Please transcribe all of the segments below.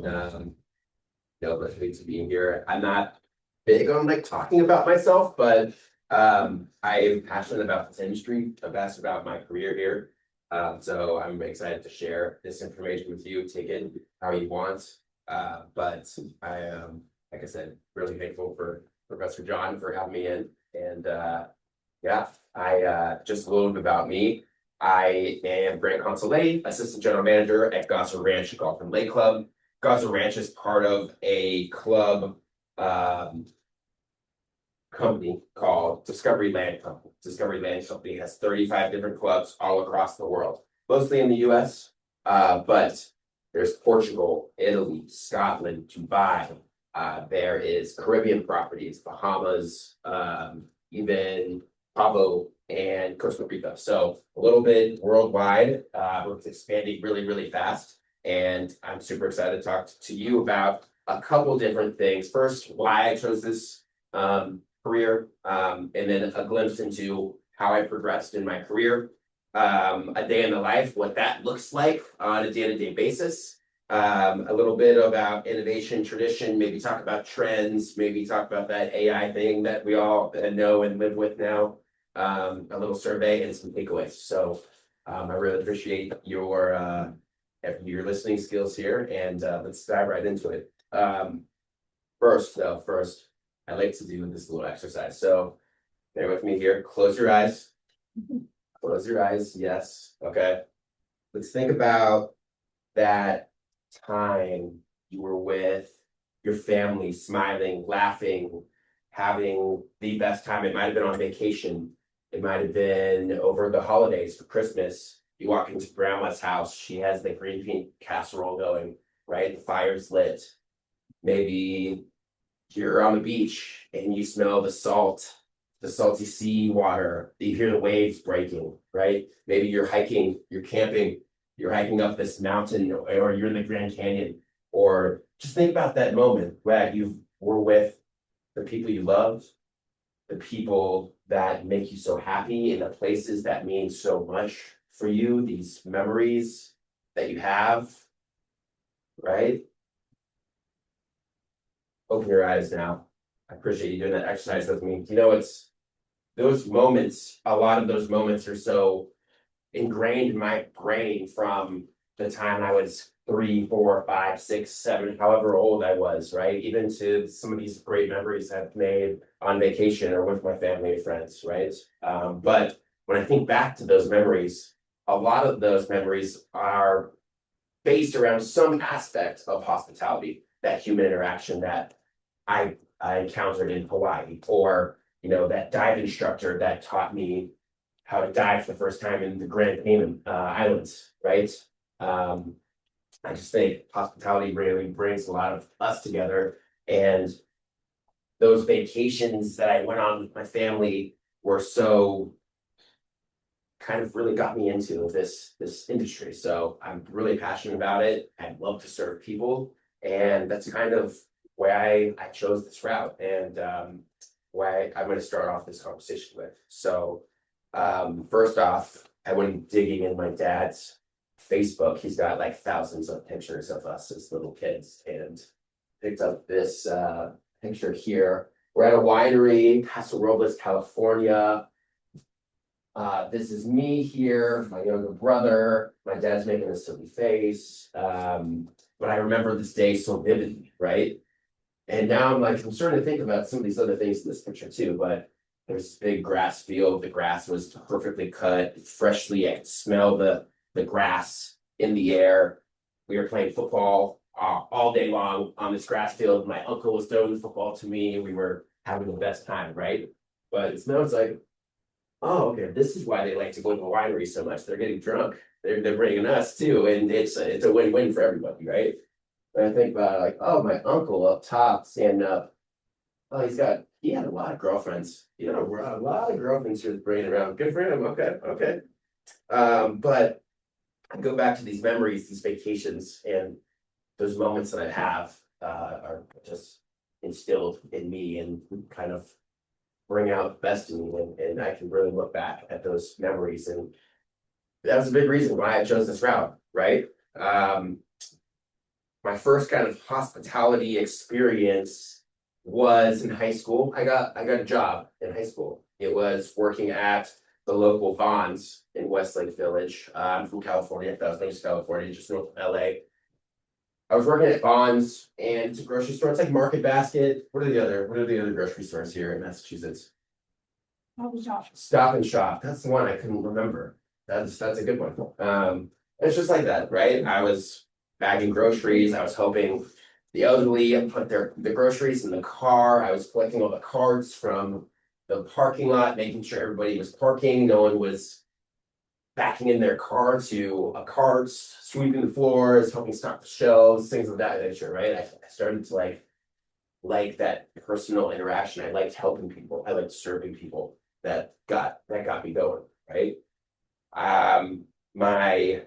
Um, Listening to being here. I'm not big on like talking about myself, but I am passionate about this industry. I'm passionate about my career here. So I'm excited to share this information with you. Take it how you want. But I am, like I said, really thankful for Professor John for having me in. And yeah, I just a little bit about me. I am Grant Consoletti, Assistant General Manager at Gozzer Ranch Golf and Lake Club. Gozzer Ranch is part of a club um, company called Discovery Land Company. Discovery Land Company has 35 different clubs all across the world, mostly in the US, but there's Portugal, Italy, Scotland, Dubai. There is Caribbean properties, Bahamas, even Cabo and Costa Rica. So a little bit worldwide. It's expanding really, really fast. And I'm super excited to talk to you about a couple different things. First, why I chose this career, and then a glimpse into how I progressed in my career, a day in the life, what that looks like on a day-to-day basis, a little bit about innovation, tradition, maybe talk about trends, maybe talk about that AI thing that we all know and live with now, a little survey and some takeaways. So I really appreciate your listening skills here, and let's dive right into it. First, I like to do this little exercise. So bear with me here. Close your eyes. Close your eyes. Yes. Okay. Let's think about that time you were with your family, smiling, laughing, having the best time. It might have been on vacation. It might have been over the holidays for Christmas. You walk into grandma's house. She has the green bean casserole going, right? The fire's lit. Maybe you're on the beach and you smell the salt, the salty sea water. You hear the waves breaking, right? Maybe you're hiking, you're camping, you're hiking up this mountain, or you're in the Grand Canyon, or just think about that moment where you were with the people you love, the people that make you so happy, in the places that mean so much for you, these memories that you have, right? Open your eyes now. I appreciate you doing that exercise with me. It's those moments, a lot of those moments are so ingrained in my brain from the time I was 3, 4, 5, 6, 7, however old I was, right? Even to some of these great memories I've made on vacation or with my family and friends, right? But when I think back to those memories, a lot of those memories are based around some aspect of hospitality, that human interaction that I encountered in Hawaii, or that dive instructor that taught me how to dive for the first time in the Grand Cayman Islands, right? I just think hospitality really brings a lot of us together, and those vacations that I went on with my family were so kind of really got me into this industry. So I'm really passionate about it. I love to serve people, and that's kind of why I chose this route, and why I'm going to start off this conversation with. So first off, I went digging in my dad's Facebook. He's got like thousands of pictures of us as little kids, and picked up this picture here. We're at a winery, Paso Robles, California. This is me here, my younger brother. My dad's making a silly face. But I remember this day so vividly, right? And now I'm starting to think about some of these other things in this picture too, but there's this big grass field. The grass was perfectly cut, freshly. I could smell the grass in the air. We were playing football all day long on this grass field. My uncle was throwing the football to me. We were having the best time, right? But it smells like, oh, okay, this is why they like to go to the winery so much. They're getting drunk. They're bringing us too, and it's a win-win for everybody, right? And I think about it, like, oh, my uncle up top standing up. Oh, he had a lot of girlfriends. A lot of girlfriends he was bringing around. Good for him. Okay, okay. But I go back to these memories, these vacations, and those moments that I have are just instilled in me and kind of bring out the best in me, and I can really look back at those memories, and that was a big reason why I chose this route, right? my first kind of hospitality experience was in high school. I got a job in high school. It was working at the local Bonds in Westlake Village. I'm from California, Thousand Oaks, California, just north of LA. I was working at Bonds, and it's a grocery store. It's like Market Basket. What are the other grocery stores here in Massachusetts? Stop and Shop. That's the one I couldn't remember. That's a good one. It's just like that, right? I was bagging groceries. I was helping the elderly put the groceries in the car. I was collecting all the carts from the parking lot, making sure everybody was parking. No one was backing in their car to a cart, sweeping the floors, helping stock the shelves, things of that nature, right? I started to like that personal interaction. I liked helping people. I liked serving people. That got me going, right? My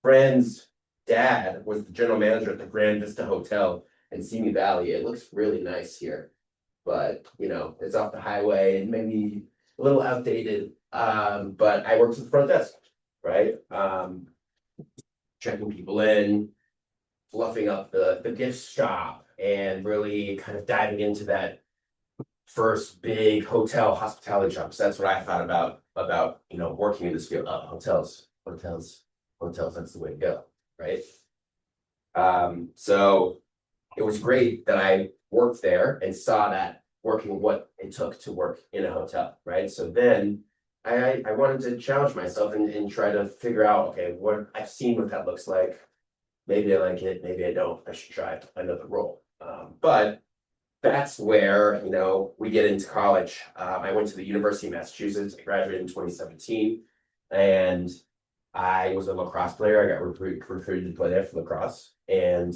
friend's dad was the general manager at the Grand Vista Hotel in Simi Valley. It looks really nice here, but it's off the highway and maybe a little outdated. But I worked at the front desk, right? Checking people in, fluffing up the gift shop, and really kind of diving into that first big hotel hospitality job. So that's what I thought about working in this field. Hotels, that's the way to go, right? So it was great that I worked there and saw that working what it took to work in a hotel, right? So then I wanted to challenge myself and try to figure out, okay, what I've seen what that looks like. Maybe I like it, maybe I don't. I should try another role. But that's where, we get into college. I went to the University of Massachusetts. I graduated in 2017, and I was a lacrosse player. I got recruited to play there for lacrosse. And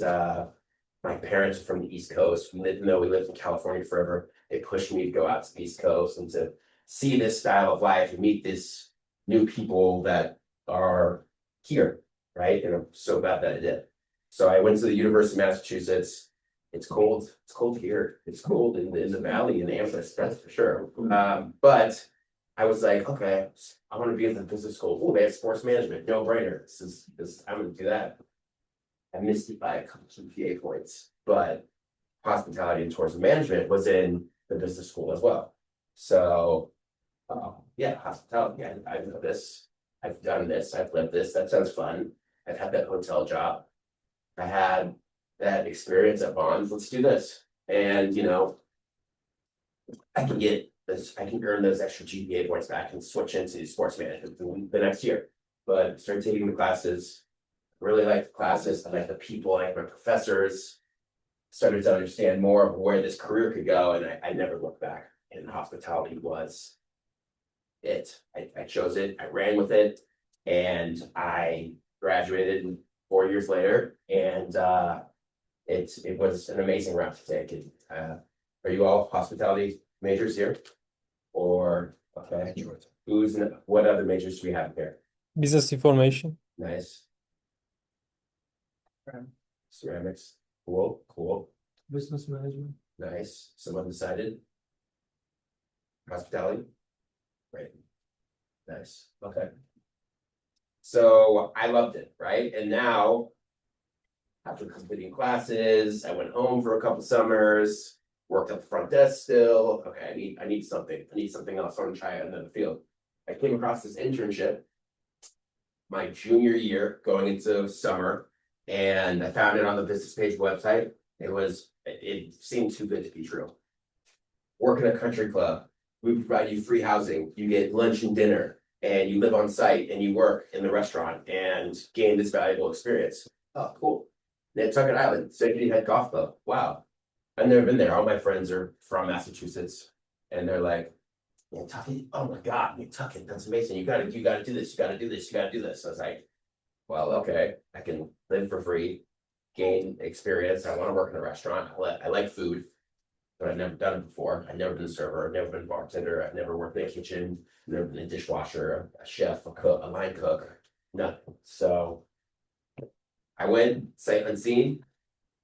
my parents are from the East Coast. Even though we lived in California forever, they pushed me to go out to the East Coast and to see this style of life and meet this new people that are here, right? And I'm so glad that I did. So I went to the University of Massachusetts. It's cold. It's cold here. It's cold in the valley in Amherst, that's for sure. But I was like, okay, I want to be at the business school. Oh, they have sports management. No brainer. I'm going to do that. I missed it by a couple of GPA points, but hospitality and tourism management was in the business school as well. So, yeah, hospitality. I know this. I've done this. I've lived this. That sounds fun. I've had that hotel job. I had that experience at Bonds. Let's do this. And I can get this. I can earn those extra GPA points back and switch into sports management the next year. But start taking the classes. Really like the classes. I like the people. I like my professors. Started to understand more of where this career could go, and I never looked back. And hospitality was it. I chose it. I ran with it, and I graduated 4 years later. And it was an amazing route to take. Are you all hospitality majors here? Or okay, what other majors do we have here? Business information. Nice. Ceramics. Cool. Business management. Nice. Some undecided. Hospitality. Great. Nice. Okay. So I loved it, right? And now, after completing classes, I went home for a couple summers, worked at the front desk still. Okay, I need something. I need something else. I want to try out another field. I came across this internship my junior year going into summer, and I found it on the business page website. It seemed too good to be true. Work in a country club. We provide you free housing. You get lunch and dinner, and you live on site, and you work in the restaurant and gain this valuable experience. Oh, cool. Nantucket Island, Second Head Golf Club. Wow. I've never been there. All my friends are from Massachusetts, and they're like, Nantucket? Oh my God, Nantucket, that's amazing. You gotta do this, you gotta do this, you gotta do this. I was like, well, okay, I can live for free, gain experience. I want to work in a restaurant. I like food, but I've never done it before. I've never been a server, I've never been a bartender, I've never worked in a kitchen, I've never been a dishwasher, a chef, a cook, a line cook, nothing. So I went sight unseen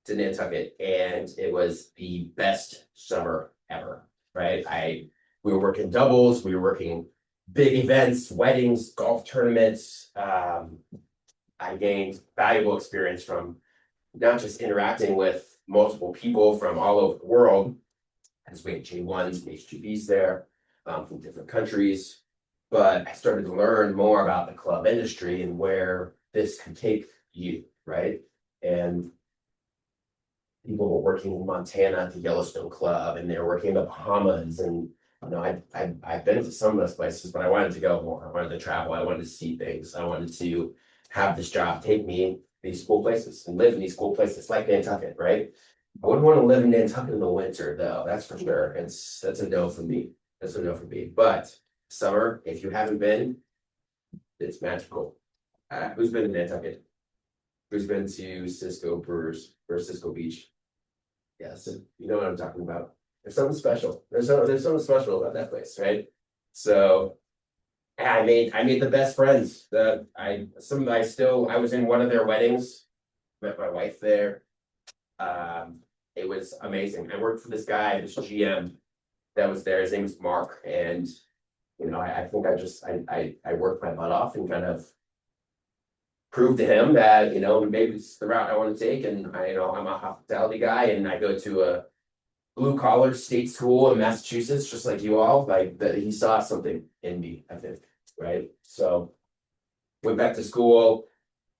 to Nantucket, and it was the best summer ever, right? We were working doubles, we were working big events, weddings, golf tournaments. I gained valuable experience from not just interacting with multiple people from all over the world, as we had J1s and H2Bs there, from different countries. But I started to learn more about the club industry and where this can take you, right? And people were working in Montana at the Yellowstone Club, and they were working in the Bahamas. And I've been to some of those places, but I wanted to go more. I wanted to travel. I wanted to see things. I wanted to have this job take me these cool places and live in these cool places like Nantucket, right? I wouldn't want to live in Nantucket in the winter, though. That's for sure. That's a no for me. That's a no for me. But summer, if you haven't been, it's magical. Who's been to Nantucket? Who's been to Cisco Brewers or Cisco Beach? Yes, you know what I'm talking about. There's something special. There's something special about that place, right? So I made the best friends that I was in one of their weddings, met my wife there. It was amazing. I worked for this guy, this GM that was there. His name was Mark, and I think I worked my butt off and kind of proved to him that maybe it's the route I want to take. And I'm a hospitality guy, and I go to a blue collar state school in Massachusetts, just like you all. Like that, he saw something in me, I think, right? So went back to school,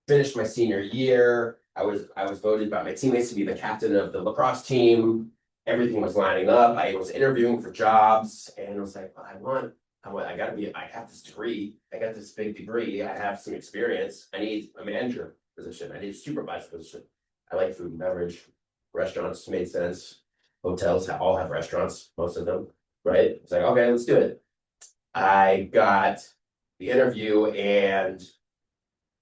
finished my senior year. I was voted by my teammates to be the captain of the lacrosse team. Everything was lining up. I was interviewing for jobs, and I was like, well, I have this degree. I got this big degree. I have some experience. I need a manager position. I need a supervisor position. I like food and beverage. Restaurants made sense. Hotels all have restaurants, most of them, right? It's like, okay, let's do it. I got the interview and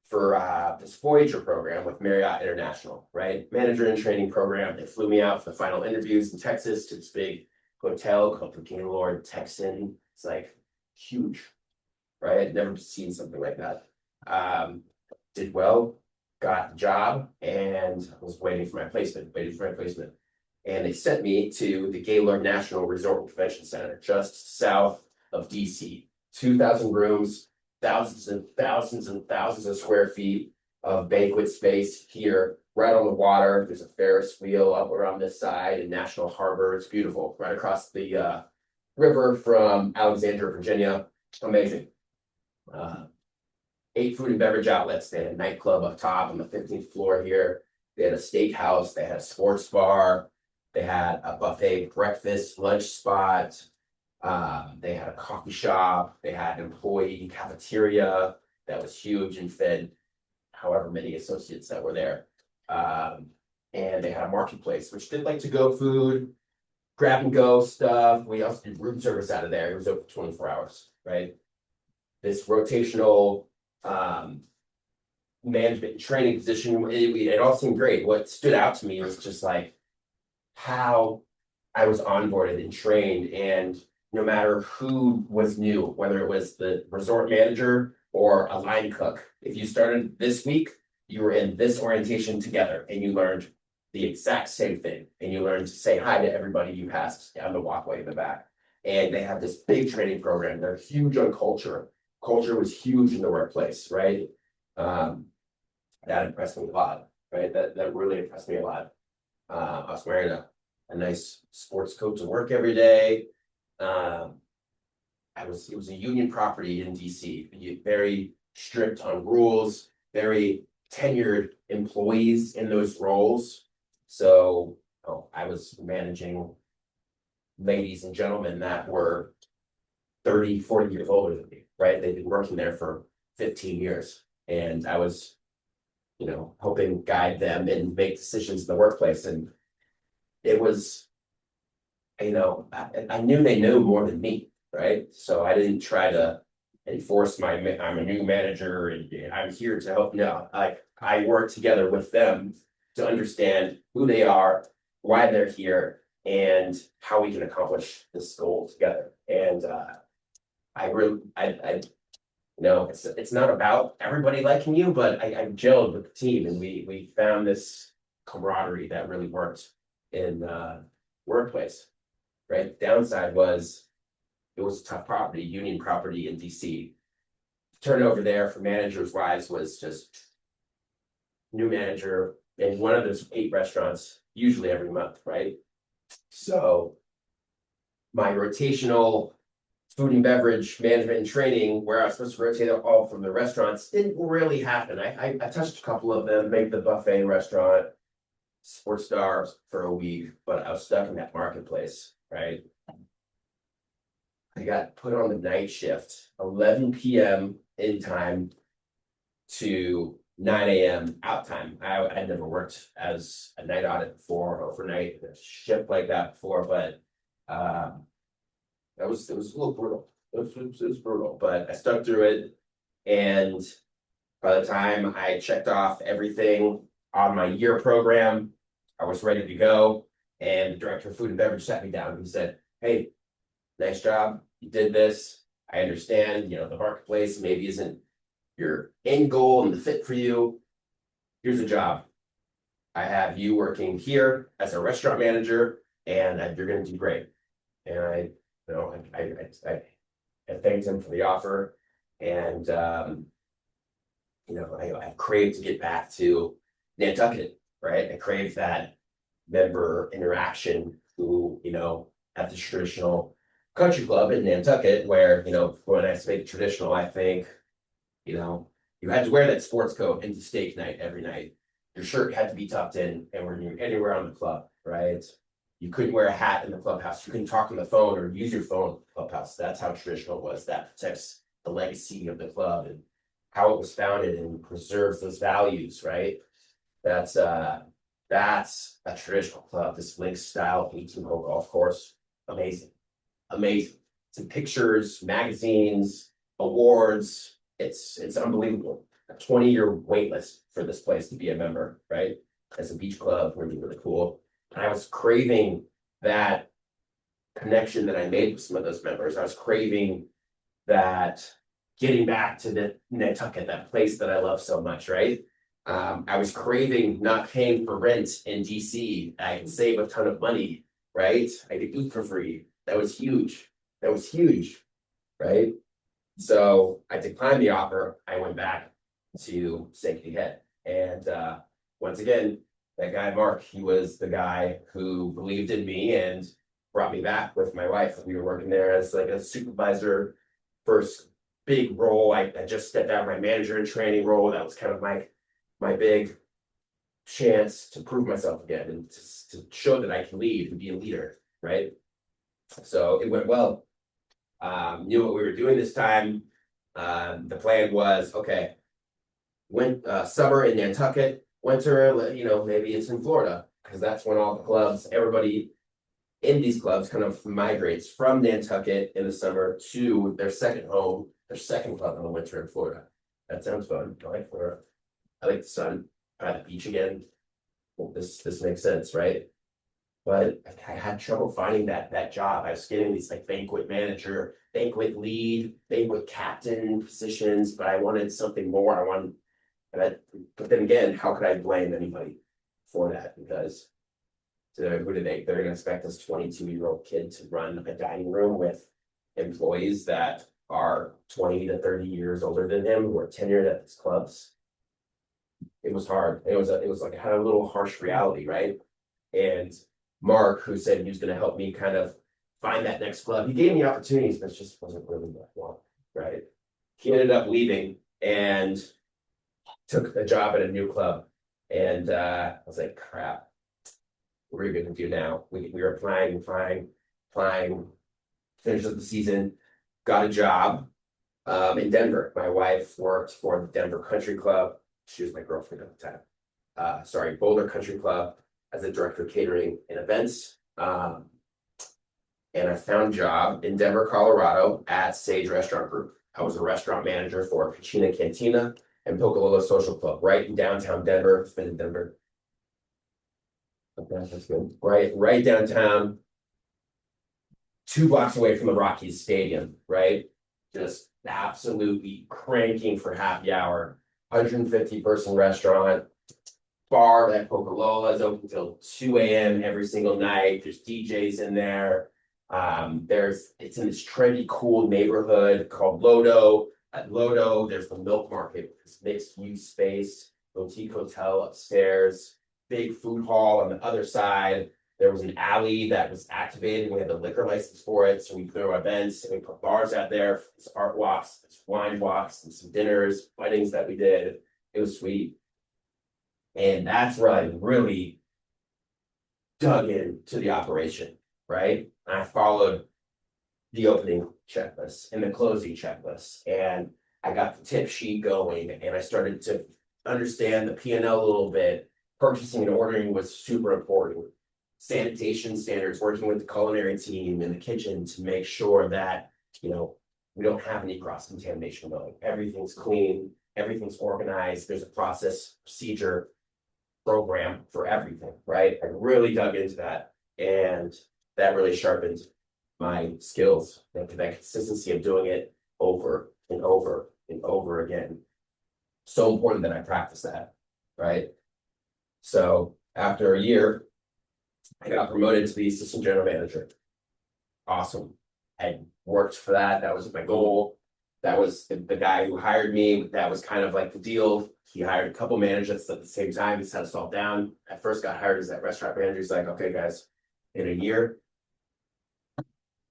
for this Voyager program with Marriott International, right? Manager in training program. They flew me out for the final interviews in Texas to this big hotel called the Gaylord Texan. It's like huge, right? I'd never seen something like that. Did well, got the job, and was waiting for my placement, And they sent me to the Gaylord National Resort and Convention Center, just south of DC. 2,000 rooms, thousands and thousands and thousands of square feet of banquet space here, right on the water. There's a Ferris wheel up around this side in National Harbor. It's beautiful, right across the river from Alexandria, Virginia. Amazing. 8 food and beverage outlets. They had a nightclub up top on the 15th floor here. They had a steakhouse. They had a sports bar. They had a buffet breakfast, lunch spot. They had a coffee shop. They had an employee cafeteria that was huge and fed however many associates that were there. And they had a marketplace, which did like to-go food, grab and go stuff. We also did room service out of there. It was open 24 hours, right? This rotational management and training position, it all seemed great. What stood out to me was just like how I was onboarded and trained, and no matter who was new, whether it was the resort manager or a line cook, if you started this week, you were in this orientation together and you learned the exact same thing. And you learned to say hi to everybody you passed down the walkway in the back. And they have this big training program. They're huge on culture. Culture was huge in the workplace, right? That impressed me a lot, right? That really impressed me a lot. I was wearing a nice sports coat to work every day. It was a union property in DC, very strict on rules, very tenured employees in those roles. So I was managing ladies and gentlemen that were 30, 40 years older than me, right? They'd been working there for 15 years. And I was, helping guide them and make decisions in the workplace. And it was, I knew they knew more than me, right? So I didn't try to enforce I'm a new manager and I'm here to help. No, I work together with them to understand who they are, why they're here, and how we can accomplish this goal together. And it's not about everybody liking you, but I gelled with the team, and we found this camaraderie that really worked in workplace. Right. The downside was it was a tough property, union property in DC. Turnover there for managers wise was just new manager, in one of those 8 restaurants, usually every month, right? So my rotational food and beverage management and training, where I was supposed to rotate all from the restaurants, didn't really happen. I touched a couple of them, maybe the buffet restaurant, Sports Stars for a week, but I was stuck in that marketplace, right? I got put on the night shift, 11 p.m. in time to 9 a.m. out time. I'd never worked as a night audit before, overnight a shift like that before, but it was a little brutal. It was brutal, but I stuck through it. And by the time I checked off everything on my year program, I was ready to go. And the director of food and beverage sat me down and he said, "Hey, nice job. You did this. I understand, the marketplace maybe isn't your end goal and the fit for you. Here's a job. I have you working here as a restaurant manager, and you're going to do great." And I thanked him for the offer, and I craved to get back to Nantucket, right? I craved that member interaction who, at the traditional country club in Nantucket, where, when I say traditional, I think, you had to wear that sports coat into steak night every night. Your shirt had to be tucked in, and when you're anywhere on the club, right? You couldn't wear a hat in the clubhouse. You couldn't talk on the phone or use your phone in the clubhouse. That's how traditional it was. That protects the legacy of the club and how it was founded and preserves those values, right? That's a traditional club. This links style 18-hole golf course, amazing. Some pictures, magazines, awards. It's unbelievable. A 20-year wait list for this place to be a member, right? As a beach club, really, really cool. And I was craving that connection that I made with some of those members. I was craving that getting back to the Nantucket, that place that I love so much, right? I was craving not paying for rent in DC. I could save a ton of money, right? I could eat for free. That was huge, right? So I declined the offer. I went back to Sanctity Head. And once again, that guy, Mark, he was the guy who believed in me and brought me back with my wife. We were working there as like a supervisor, first big role. I just stepped out of my manager in training role. That was kind of my big chance to prove myself again and to show that I can lead and be a leader, right? So it went well. Knew what we were doing this time. The plan was, okay, summer in Nantucket, winter, maybe it's in Florida, because that's when all the clubs, everybody in these clubs kind of migrates from Nantucket in the summer to their second home, their second club in the winter in Florida. That sounds fun. I like Florida. I like the sun. I like the beach again. Well, this makes sense, right? But I had trouble finding that job. I was getting these like banquet manager, banquet lead, banquet captain positions, but I wanted something more. But then again, how could I blame anybody for that? Because they're going to expect this 22-year-old kid to run a dining room with employees that are 20 to 30 years older than him who are tenured at these clubs. It was hard. It was like I had a little harsh reality, right? And Mark, who said he was going to help me kind of find that next club, he gave me opportunities, but it just wasn't really what I want, right? He ended up leaving and took a job at a new club. And I was like, crap, what are we going to do now? We were applying, finished up the season, got a job in Denver. My wife worked for the Denver Country Club. She was my girlfriend at the time. Boulder Country Club as a director of catering and events. And I found a job in Denver, Colorado at Sage Restaurant Group. I was a restaurant manager for Cucina Cantina and Pocololo Social Club, right in downtown Denver. It's been in Denver. Okay, that's good. Right downtown, 2 blocks away from the Rockies Stadium, right? Just absolutely cranking for happy hour. 150-person restaurant, bar that Pocololo is open till 2 a.m. every single night. There's DJs in there. It's in this trendy, cool neighborhood called Lodo. At Lodo, there's the Milk Market, this mixed use space, boutique hotel upstairs. big food hall on the other side. There was an alley that was activated. We had the liquor license for it. So we put our events and we put bars out there, some art walks, some wine walks, and some dinners, weddings that we did. It was sweet. And that's where I really dug into the operation, right? And I followed the opening checklist and the closing checklist. And I got the tip sheet going and I started to understand the P&L a little bit. Purchasing and ordering was super important. Sanitation standards, working with the culinary team in the kitchen to make sure that, we don't have any cross contamination going. Everything's clean, everything's organized. There's a process, procedure, program for everything, right? I really dug into that, and that really sharpened my skills. That consistency of doing it over and over and over again. So important that I practice that, right? So after a year, I got promoted to the assistant general manager. Awesome. I worked for that. That was my goal. That was the guy who hired me. That was kind of like the deal. He hired a couple managers at the same time. He set us all down. I first got hired as that restaurant manager. He's like, okay, guys, in a year,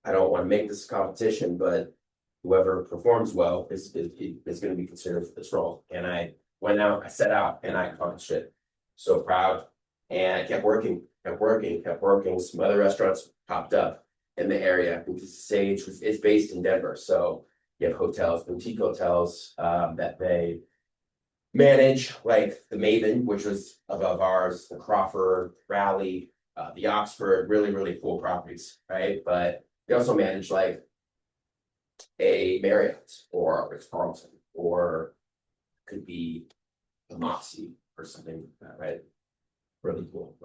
I don't want to make this a competition, but whoever performs well is going to be considered for this role. And I went out, I set out, and I accomplished it. So proud. And I kept working. Some other restaurants popped up in the area because Sage is based in Denver. So you have hotels, boutique hotels that they manage, like the Maven, which was above ours, the Crawford, Raleigh, the Oxford, really, really cool properties, right? But they also manage like a Marriott or a Ritz-Carlton, or could be a Moxie or something like that, right? Really cool.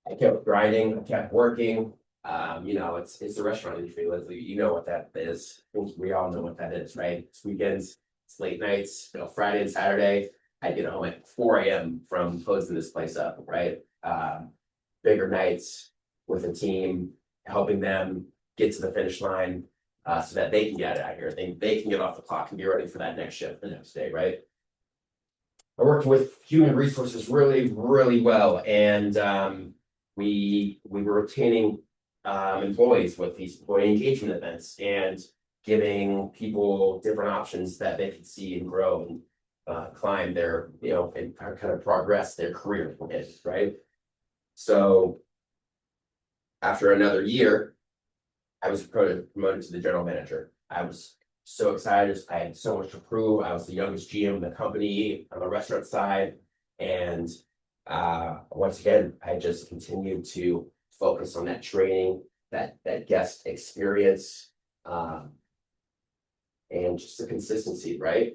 I kept grinding, I kept working. It's the restaurant industry, Leslie. You know what that is. I think we all know what that is, right? It's weekends, it's late nights, Friday and Saturday. I get home at 4 a.m. from closing this place up, right? Bigger nights with a team, helping them get to the finish line so that they can get out of here. They can get off the clock and be ready for that next shift the next day, right? I worked with human resources really, really well, and we were retaining employees with these employee engagement events and giving people different options that they could see and grow and climb their, and kind of progress their career in, right? So after another year, I was promoted to the general manager. I was so excited. I had so much to prove. I was the youngest GM in the company on the restaurant side. And once again, I just continued to focus on that training, that guest experience, and just the consistency, right?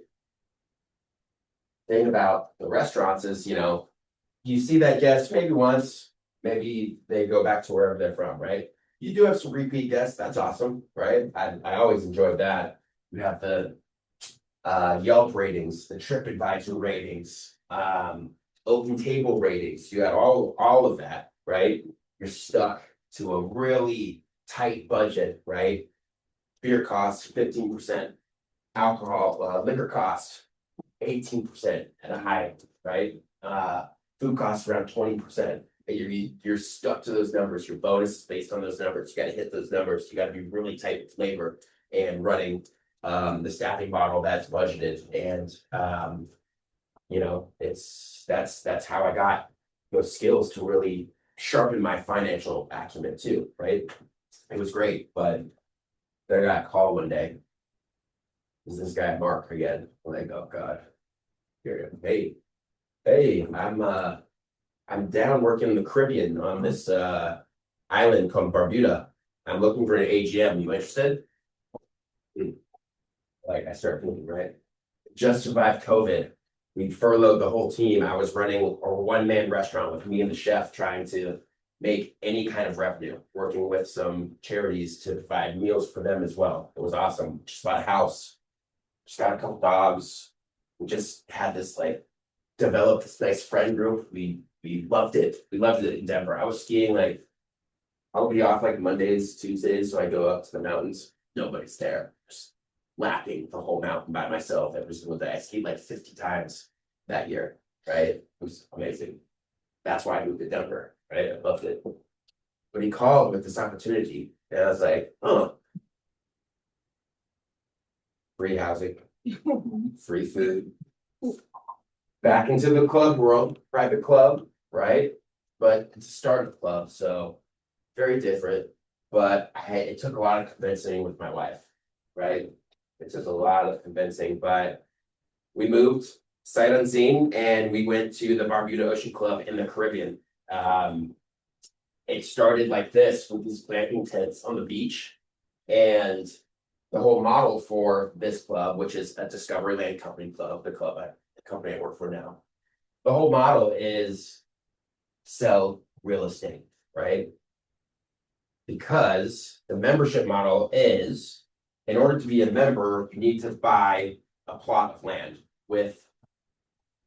Thing about the restaurants is, you see that guest maybe once, maybe they go back to wherever they're from, right? You do have some repeat guests. That's awesome, right? I always enjoyed that. We have the Yelp ratings, the TripAdvisor ratings, open table ratings. You have all of that, right? You're stuck to a really tight budget, right? Beer costs 15%, alcohol, liquor costs 18% at a high, right? Food costs around 20%. You're stuck to those numbers. Your bonus is based on those numbers. You got to hit those numbers. You got to be really tight with labor and running the staffing model that's budgeted. And that's how I got those skills to really sharpen my financial acumen too, right? It was great, but then I got a call one day. Is this guy Mark again? I'm like, oh God. Here, hey, I'm down working in the Caribbean on this island called Barbuda. I'm looking for an AGM. You interested? Like I started thinking, right? Just survived COVID. We furloughed the whole team. I was running a one-man restaurant with me and the chef trying to make any kind of revenue, working with some charities to provide meals for them as well. It was awesome. Just bought a house, just got a couple dogs. We just had this developed this nice friend group. We loved it. We loved it in Denver. I was skiing I'll be off Mondays, Tuesdays, so I go up to the mountains. Nobody's there. Just lapping the whole mountain by myself every single day. I skied 50 times that year, right? It was amazing. That's why I moved to Denver, right? I loved it. But he called with this opportunity, and I was like, oh, free housing, free food, back into the club world, private club, right? But it's a startup club, so very different. But it took a lot of convincing with my wife, right? It took a lot of convincing, but we moved sight unseen and we went to the Barbuda Ocean Club in the Caribbean. It started like this with these glamping tents on the beach. And the whole model for this club, which is a Discovery Land Company club, the company I work for now. The whole model is sell real estate, right? Because the membership model is, in order to be a member, you need to buy a plot of land with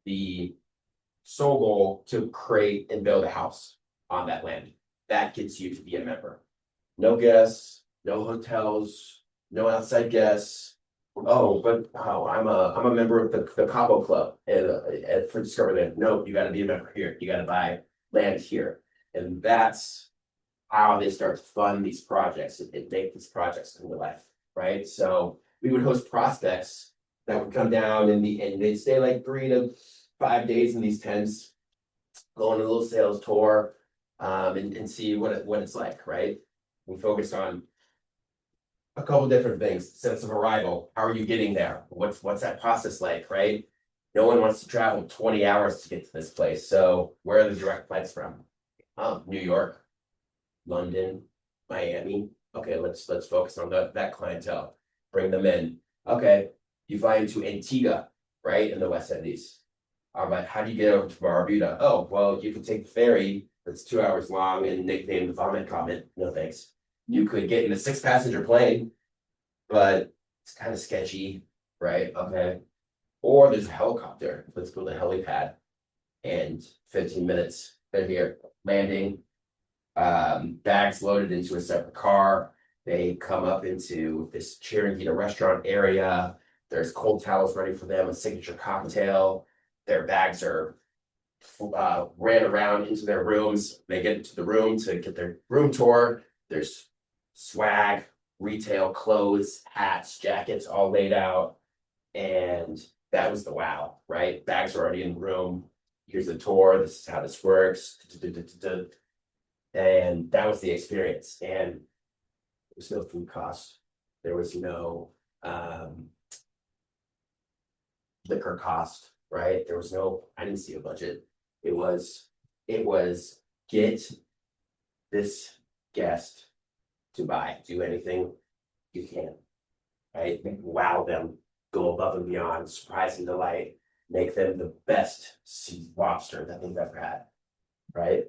the sole goal to create and build a house on that land. That gets you to be a member. No guests, no hotels, no outside guests. Oh, but I'm a member of the Cabo Club and for Discovery Land. No, you got to be a member here. You got to buy land here, and that's how they start to fund these projects and make these projects come to life, right? So we would host prospects that would come down and they'd stay like 3 to 5 days in these tents, go on a little sales tour, and see what it's like, right? We focused on a couple different things. Sense of arrival. How are you getting there? What's that process like, right? No one wants to travel 20 hours to get to this place. So where are the direct flights from? New York, London, Miami. Okay, let's focus on that clientele. Bring them in. Okay, you fly into Antigua, right, in the West Indies. All right, how do you get over to Barbuda? Oh, well, you can take the ferry that's 2 hours long and nicknamed the Vomit Comet. No thanks. You could get in a 6-passenger plane, but it's kind of sketchy, right? Okay. Or there's a helicopter. Let's build a helipad. And 15 minutes, they're here, landing, bags loaded into a separate car. They come up into this Chiringuita restaurant area. There's cold towels ready for them, a signature cocktail. Their bags are ran around into their rooms. They get into the room to get their room tour. There's swag, retail clothes, hats, jackets all laid out. And that was the wow, right? Bags are already in the room. Here's the tour. This is how this works. And that was the experience. And there was no food cost. There was no liquor cost, right? There was no, I didn't see a budget. It was get this guest to do anything you can, right? Wow them, go above and beyond, surprise and delight, make them the best sea lobster that they've ever had, right?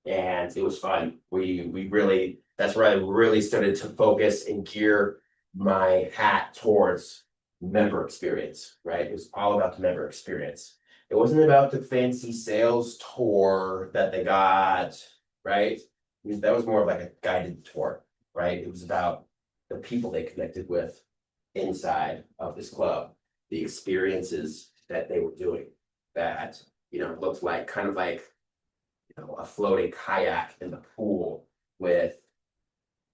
And it was fun. We really, that's where I really started to focus and gear my hat towards member experience, right? It was all about the member experience. It wasn't about the fancy sales tour that they got, right? That was more of like a guided tour, right? It was about the people they connected with inside of this club, the experiences that they were doing that, looked like kind of like, a floating kayak in the pool with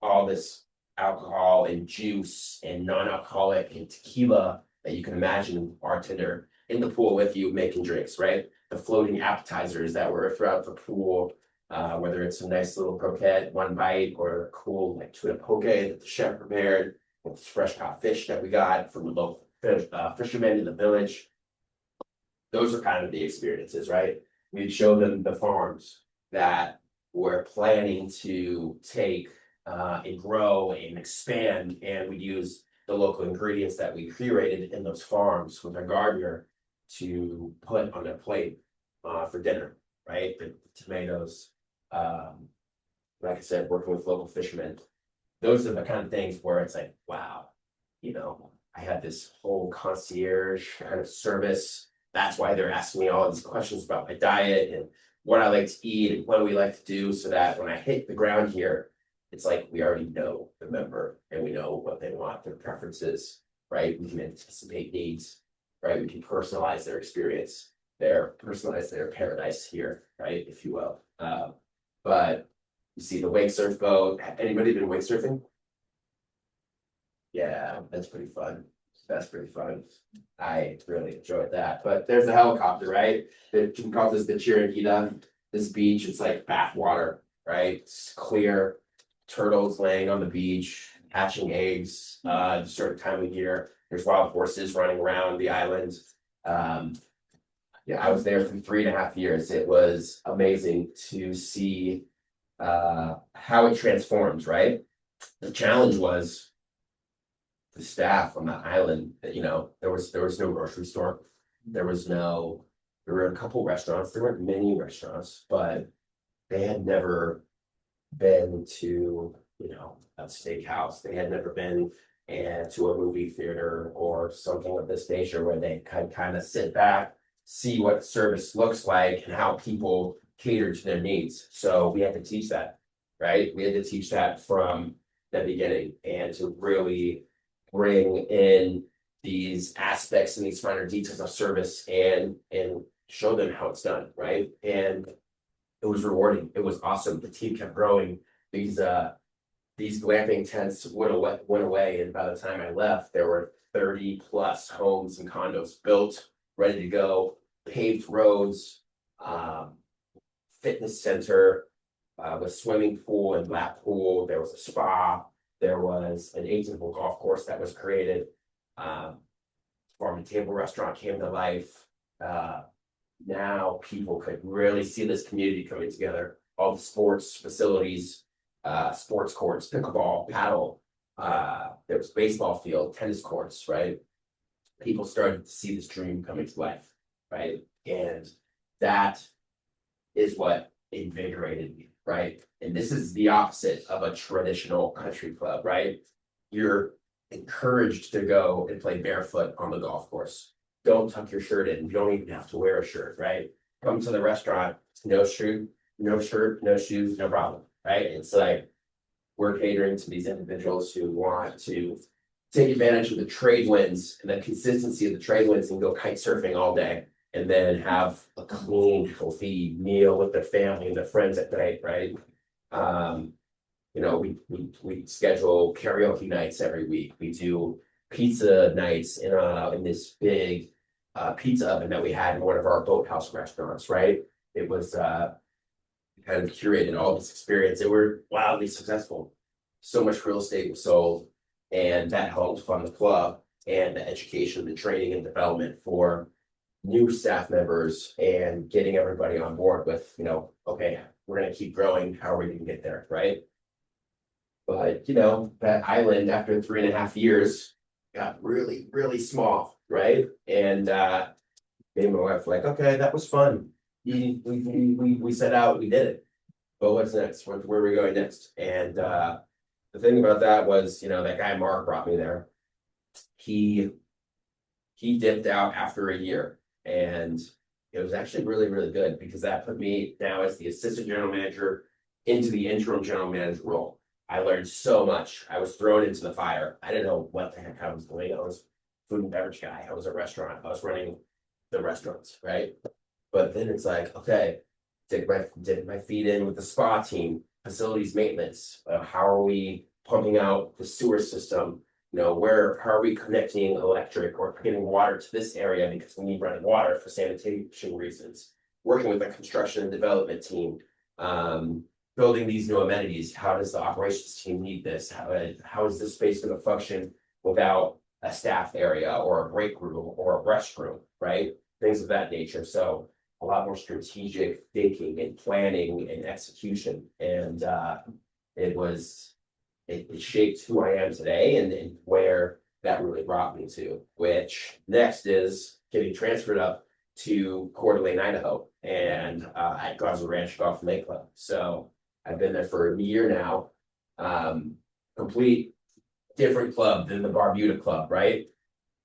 all this alcohol and juice and non-alcoholic and tequila that you can imagine bartender in the pool with you making drinks, right? The floating appetizers that were throughout the pool, whether it's a nice little croquette, one bite, or a cool like tuna poke that the chef prepared with fresh caught fish that we got from the local fishermen in the village. Those are kind of the experiences, right? We'd show them the farms that we're planning to take and grow and expand, and we'd use the local ingredients that we curated in those farms with our gardener to put on their plate for dinner, right? The tomatoes, like I said, working with local fishermen. Those are the kind of things where it's like, wow, I had this whole concierge kind of service. That's why they're asking me all these questions about my diet and what I like to eat and what we like to do, so that when I hit the ground here, it's like we already know the member and we know what they want, their preferences, right? We can anticipate needs, right? We can personalize their experience. their paradise here, right, if you will. But you see the wake surf boat. Anybody been wake surfing? Yeah, that's pretty fun. That's pretty fun. I really enjoyed that. But there's the helicopter, right? You can call this the Chiringuita. This beach, it's like bathwater, right? It's clear. Turtles laying on the beach, hatching eggs, certain time of year. There's wild horses running around the island. Um, yeah, I was there for 3.5 years. It was amazing to see how it transforms, right? The challenge was the staff on the island. There was no grocery store. There were a couple restaurants. There weren't many restaurants, but they had never been to, a steakhouse. They had never been to a movie theater or something of this nature where they could kind of sit back, see what service looks like and how people cater to their needs. So we had to teach that, right? We had to teach that from the beginning and to really bring in these aspects and these finer details of service and show them how it's done, right? And it was rewarding. It was awesome. The team kept growing. These glamping tents went away, and by the time I left, there were 30 plus homes and condos built, ready to go, paved roads, fitness center, with swimming pool and lap pool. There was a spa. There was an 18-hole golf course that was created. Farm and table restaurant came to life. Now people could really see this community coming together. All the sports facilities, sports courts, pickleball, paddle. There was baseball field, tennis courts, right? People started to see this dream coming to life, right? And that is what invigorated me, right? And this is the opposite of a traditional country club, right? You're encouraged to go and play barefoot on the golf course. Don't tuck your shirt in. You don't even have to wear a shirt, right? Come to the restaurant, no shirt, no shoes, no problem, right? It's like we're catering to these individuals who want to take advantage of the trade winds and the consistency of the trade winds and go kite surfing all day and then have a clean, healthy meal with their family and their friends at night, right? We schedule karaoke nights every week. We do pizza nights in this big pizza oven that we had in one of our boathouse restaurants, right? It was kind of curated all this experience. They were wildly successful. So much real estate was sold, and that helped fund the club and the education, the training and development for new staff members and getting everybody on board with, okay, we're going to keep growing. How are we going to get there, right? But, that island after 3.5 years got really, really small, right? And me and my wife were like, okay, that was fun. We set out, we did it. But what's next? Where are we going next? And the thing about that was, that guy Mark brought me there. He dipped out after a year, and it was actually really, really good because that put me now as the assistant general manager into the interim general manager role. I learned so much. I was thrown into the fire. I didn't know what the heck I was doing. I was food and beverage guy. I was a restaurant. I was running the restaurants, right? But then it's like, okay, dip my feet in with the spa team, facilities maintenance. How are we pumping out the sewer system? How are we connecting electric or getting water to this area because we need running water for sanitation reasons? Working with the construction and development team, building these new amenities. How does the operations team need this? How is this space going to function without a staff area or a break room or a restroom, right? Things of that nature. So a lot more strategic thinking and planning and execution. And it shaped who I am today and where that really brought me to, which next is getting transferred up to Coeur d'Alene, Idaho, and at Gozzer Ranch Golf and Lake Club. So I've been there for a year now. Complete different club than the Barbuda Club, right?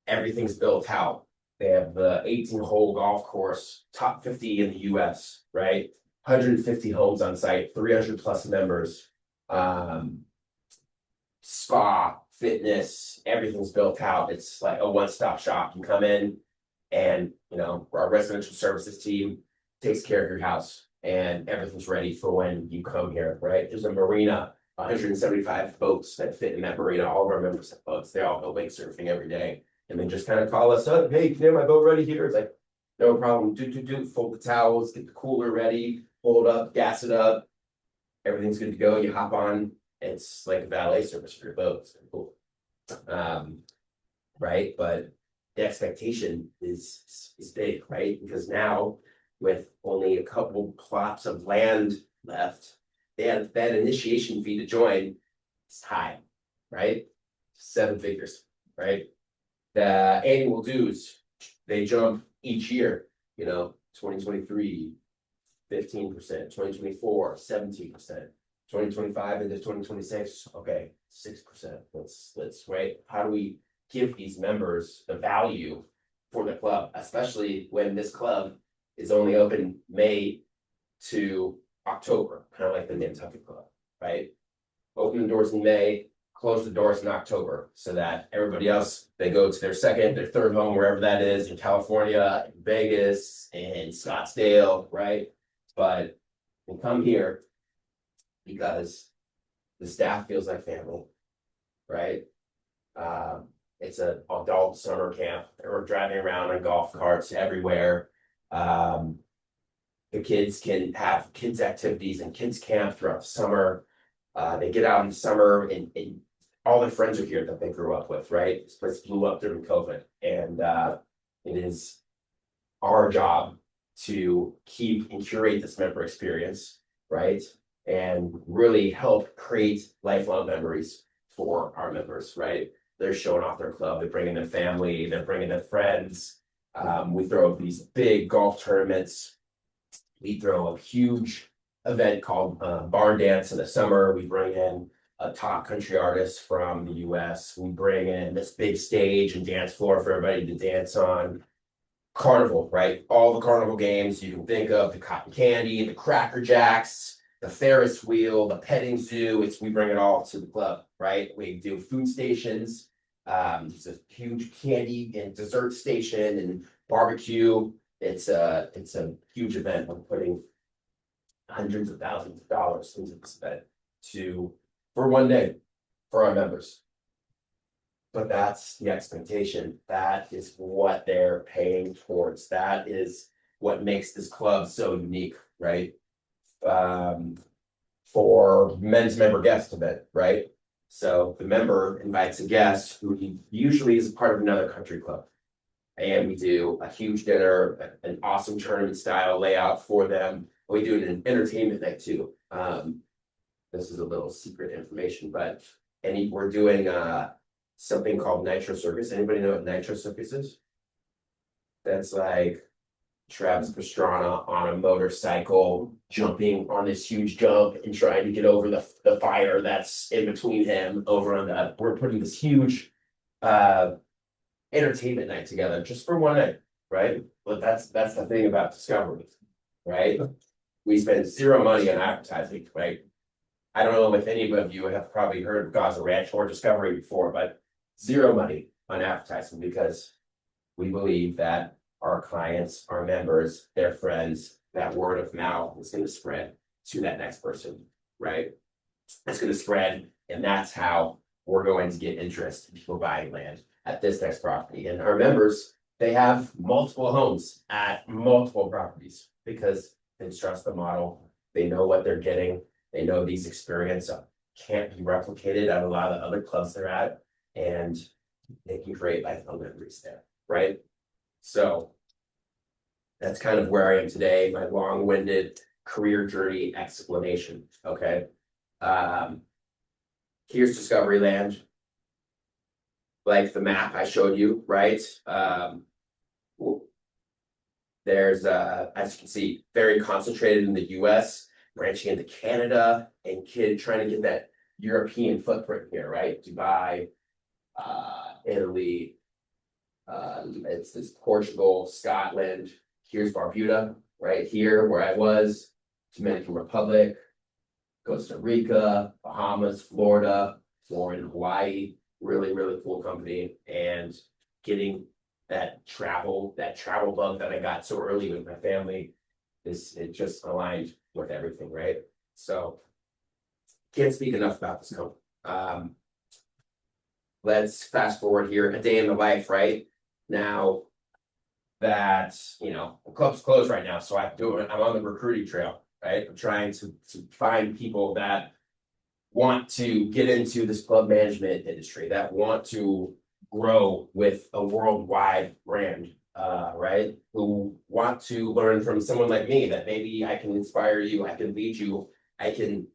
Everything's built out. They have the 18-hole golf course, top 50 in the US, right? 150 homes on site, 300 plus members. Spa, fitness, everything's built out. It's like a one-stop shop. You come in And, our residential services team takes care of your house and everything's ready for when you come here, right? There's a marina, 175 boats that fit in that marina. All of our members have boats. They all go wake surfing every day. And they just kind of call us up, hey, can you have my boat ready here? It's like, no problem. Fold the towels, get the cooler ready, hold up, gas it up. Everything's good to go. You hop on. It's like a valet service for your boat. It's cool. Right? But the expectation is big, right? Because now, with only a couple plots of land left, that initiation fee to join is high, right? 7 figures, right? The annual dues, they jump each year, 2023, 15%, 2024, 17%, 2025 into 2026, okay, 6%. Let's right. How do we give these members the value for the club, especially when this club is only open May to October, kind of like the Nantucket Club, right? Open the doors in May, close the doors in October, so that everybody else, they go to their second, their third home, wherever that is, in California, in Vegas, in Scottsdale, right? But we come here because the staff feels like family, right? It's an adult summer camp. We're driving around on golf carts everywhere. The kids can have kids activities and kids camp throughout the summer. They get out in the summer and all their friends are here that they grew up with, right? This place blew up during COVID. And it is our job to keep and curate this member experience, right? And really help create lifelong memories for our members, right? They're showing off their club, they're bringing their family, they're bringing their friends. We throw these big golf tournaments. We throw a huge event called Barn Dance in the summer. We bring in a top country artist from the US. We bring in this big stage and dance floor for everybody to dance on. Carnival, right? All the carnival games you can think of, the cotton candy, the Cracker Jacks, the Ferris wheel, the petting zoo. We bring it all to the club, right? We do food stations. There's a huge candy and dessert station and barbecue. It's a huge event. We're putting hundreds of thousands of dollars into this event for one day for our members. But that's the expectation. That is what they're paying towards. That is what makes this club so unique, right? For men's member guest event, right? So the member invites a guest who usually is part of another country club. And we do a huge dinner, an awesome tournament style layout for them. We do an entertainment night too. This is a little secret information, but we're doing something called Nitro Circus. Anybody know what Nitro Circus is? That's like Travis Pastrana on a motorcycle, jumping on this huge jump and trying to get over the fire that's in between him over on the. We're putting this huge entertainment night together just for one night, right? But that's the thing about Discovery, right? We spend zero money on advertising, right? I don't know if any of you have probably heard of Gozzer Ranch or Discovery before, but zero money on advertising because we believe that our clients, our members, their friends, that word of mouth is going to spread to that next person, right? It's going to spread, and that's how we're going to get interest in people buying land at this next property. And our members, they have multiple homes at multiple properties because they trust the model. They know what they're getting. They know these experiences can't be replicated at a lot of the other clubs they're at, and they can create lifelong memories there, right? So that's kind of where I am today, my long-winded career journey explanation, okay? Here's Discovery Land. Like the map I showed you, right? There's, as you can see, very concentrated in the US, branching into Canada, and trying to get that European footprint here, right? Dubai, Italy, it's this Portugal, Scotland. Here's Barbuda, right here where I was, Dominican Republic, Costa Rica, Bahamas, Florida, Hawaii. Really, really cool company, and getting that travel bug that I got so early with my family, it just aligned with everything, right? So can't speak enough about this company. Let's fast forward here, a day in the life, right? Now that, the club's closed right now, so I'm on the recruiting trail, right? I'm trying to find people that want to get into this club management industry, that want to grow with a worldwide brand, right? Who want to learn from someone like me, that maybe I can inspire you, I can lead you, I can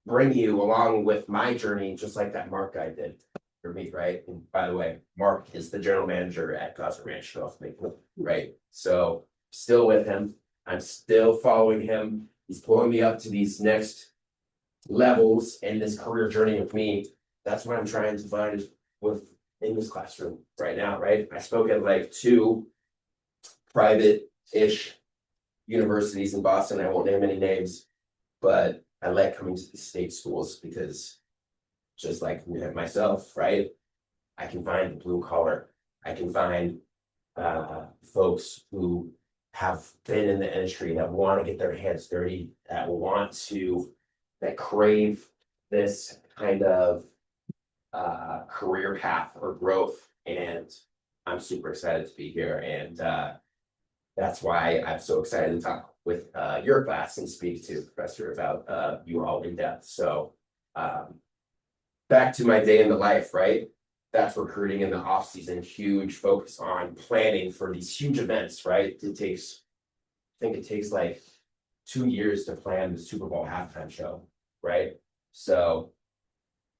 bring you along with my journey, just like that Mark guy did for me, right? And by the way, Mark is the general manager at Gozzer Ranch, right? So still with him, I'm still following him. He's pulling me up to these next levels in this career journey with me. That's what I'm trying to find with in this classroom right now, right? I spoke at like 2 private-ish universities in Boston. I won't name any names, but I like coming to the state schools because just like myself, right? I can find the blue collar. I can find folks who have been in the industry that want to get their hands dirty, that crave this kind of career path or growth. And I'm super excited to be here. And that's why I'm so excited to talk with your class and speak to Professor about you all in depth. So back to my day in the life, right? That's recruiting in the off season, huge focus on planning for these huge events, right? I think it takes like 2 years to plan the Super Bowl halftime show, right? So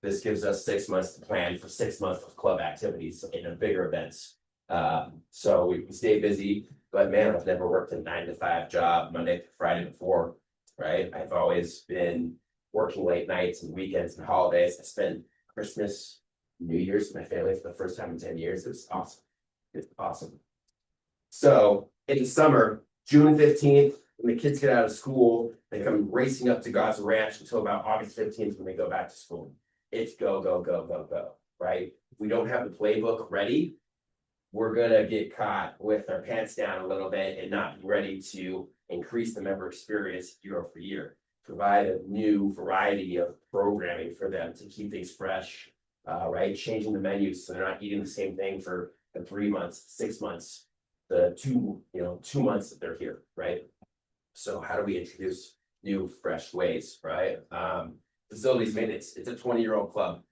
this gives us 6 months to plan for 6 months of club activities in a bigger events. So we stay busy, but man, I've never worked a 9 to 5 job Monday to Friday before, right? I've always been working late nights and weekends and holidays. I spent Christmas, New Year's with my family for the first time in 10 years. It was awesome. It's awesome. So in the summer, June 15th, when the kids get out of school, they come racing up to Gozzer Ranch until about August 15th when they go back to school. It's go, go, go, go, go, right? If we don't have the playbook ready, we're gonna get caught with our pants down a little bit and not be ready to increase the member experience year over year. Provide a new variety of programming for them to keep things fresh, right? Changing the menus so they're not eating the same thing for the 3 months, 6 months, the 2 months that they're here, right? So how do we introduce new, fresh ways, right? Facilities maintenance, it's a 20-year-old club.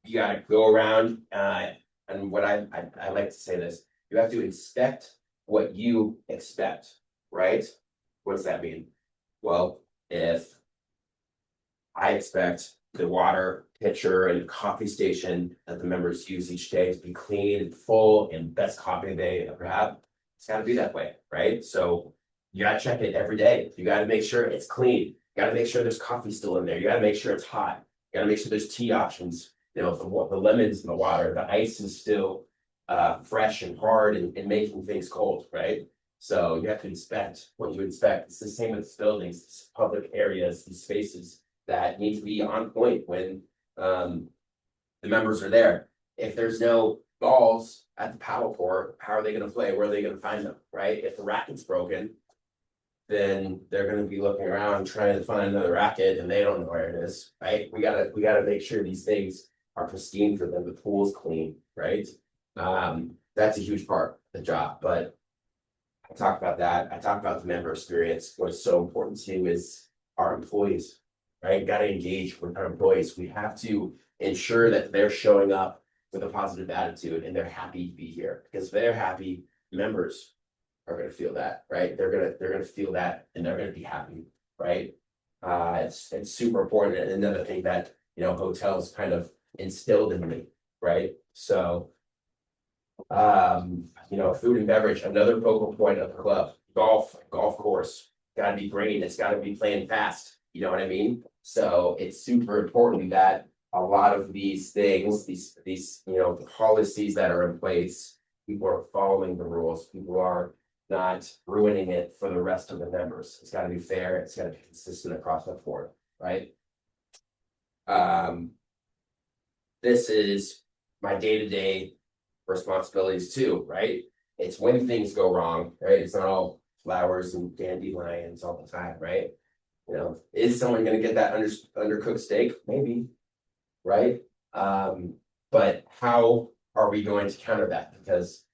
You gotta go around, and what I like to say this, you have to inspect what you expect, right? What does that mean? Well, if I expect the water pitcher and coffee station that the members use each day to be clean and full and best coffee they ever have, it's gotta be that way, right? So you gotta check it every day. You gotta make sure it's clean. You gotta make sure there's coffee still in there. You gotta make sure it's hot. You gotta make sure there's tea options. The lemons in the water, the ice is still fresh and hard and making things cold, right? So you have to inspect what you inspect. It's the same with buildings, these public areas, these spaces that need to be on point when the members are there. If there's no balls at the paddle court, how are they going to play? Where are they going to find them, right? If the racket's broken, then they're going to be looking around trying to find another racket and they don't know where it is, right? We gotta make sure these things are pristine for them. The pool's clean, right? That's a huge part of the job, but I talk about that. I talk about the member experience. What's so important too is our employees, right? Got to engage with our employees. We have to ensure that they're showing up with a positive attitude and they're happy to be here, because if they're happy, members are going to feel that, right? They're gonna feel that and they're going to be happy, right? It's super important. And another thing that hotels kind of instilled in me, right? So food and beverage, another focal point of the club. Golf course, gotta be green, it's gotta be playing fast, you know what I mean? So it's super important that a lot of these things, these policies that are in place, people are following the rules, people are not ruining it for the rest of the members. It's gotta be fair, it's gotta be consistent across the board, right? This is my day-to-day responsibilities too, right? It's when things go wrong, right? It's not all flowers and dandelions all the time, right? You know, is someone gonna get that undercooked steak? Maybe, right? But how are we going to counter that? Because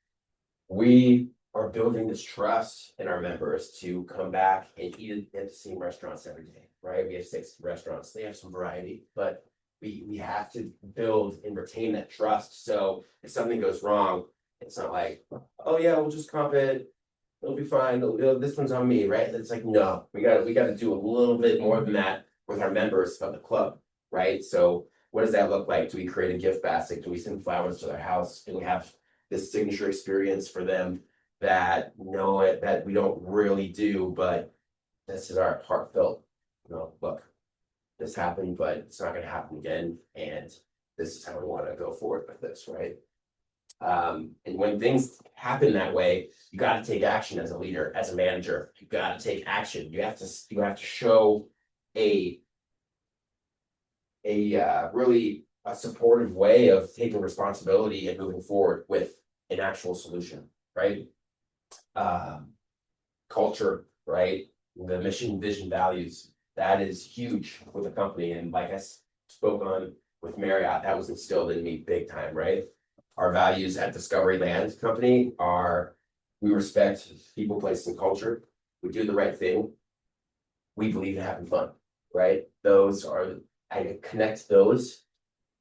we are building this trust in our members to come back and eat at the same restaurants every day, right? We have 6 restaurants, they have some variety, but we have to build and retain that trust. So if something goes wrong, it's not like, oh yeah, we'll just comp it, it'll be fine, this one's on me, right? It's like, no, we gotta do a little bit more than that with our members of the club, right? So what does that look like? Do we create a gift basket? Do we send flowers to their house? Do we have this signature experience for them that know it, that we don't really do, but this is our heartfelt, look, this happened, but it's not gonna happen again, and this is how we want to go forward with this, right? And when things happen that way, you got to take action as a leader, as a manager. You got to take action. You have to show a really a supportive way of taking responsibility and moving forward with an actual solution, right? Culture, right? The mission, vision, values, that is huge with a company. And like I spoke on with Marriott, that was instilled in me big time, right? Our values at Discovery Land Company are we respect people, place, and culture. We do the right thing. We believe in having fun, right? I connect those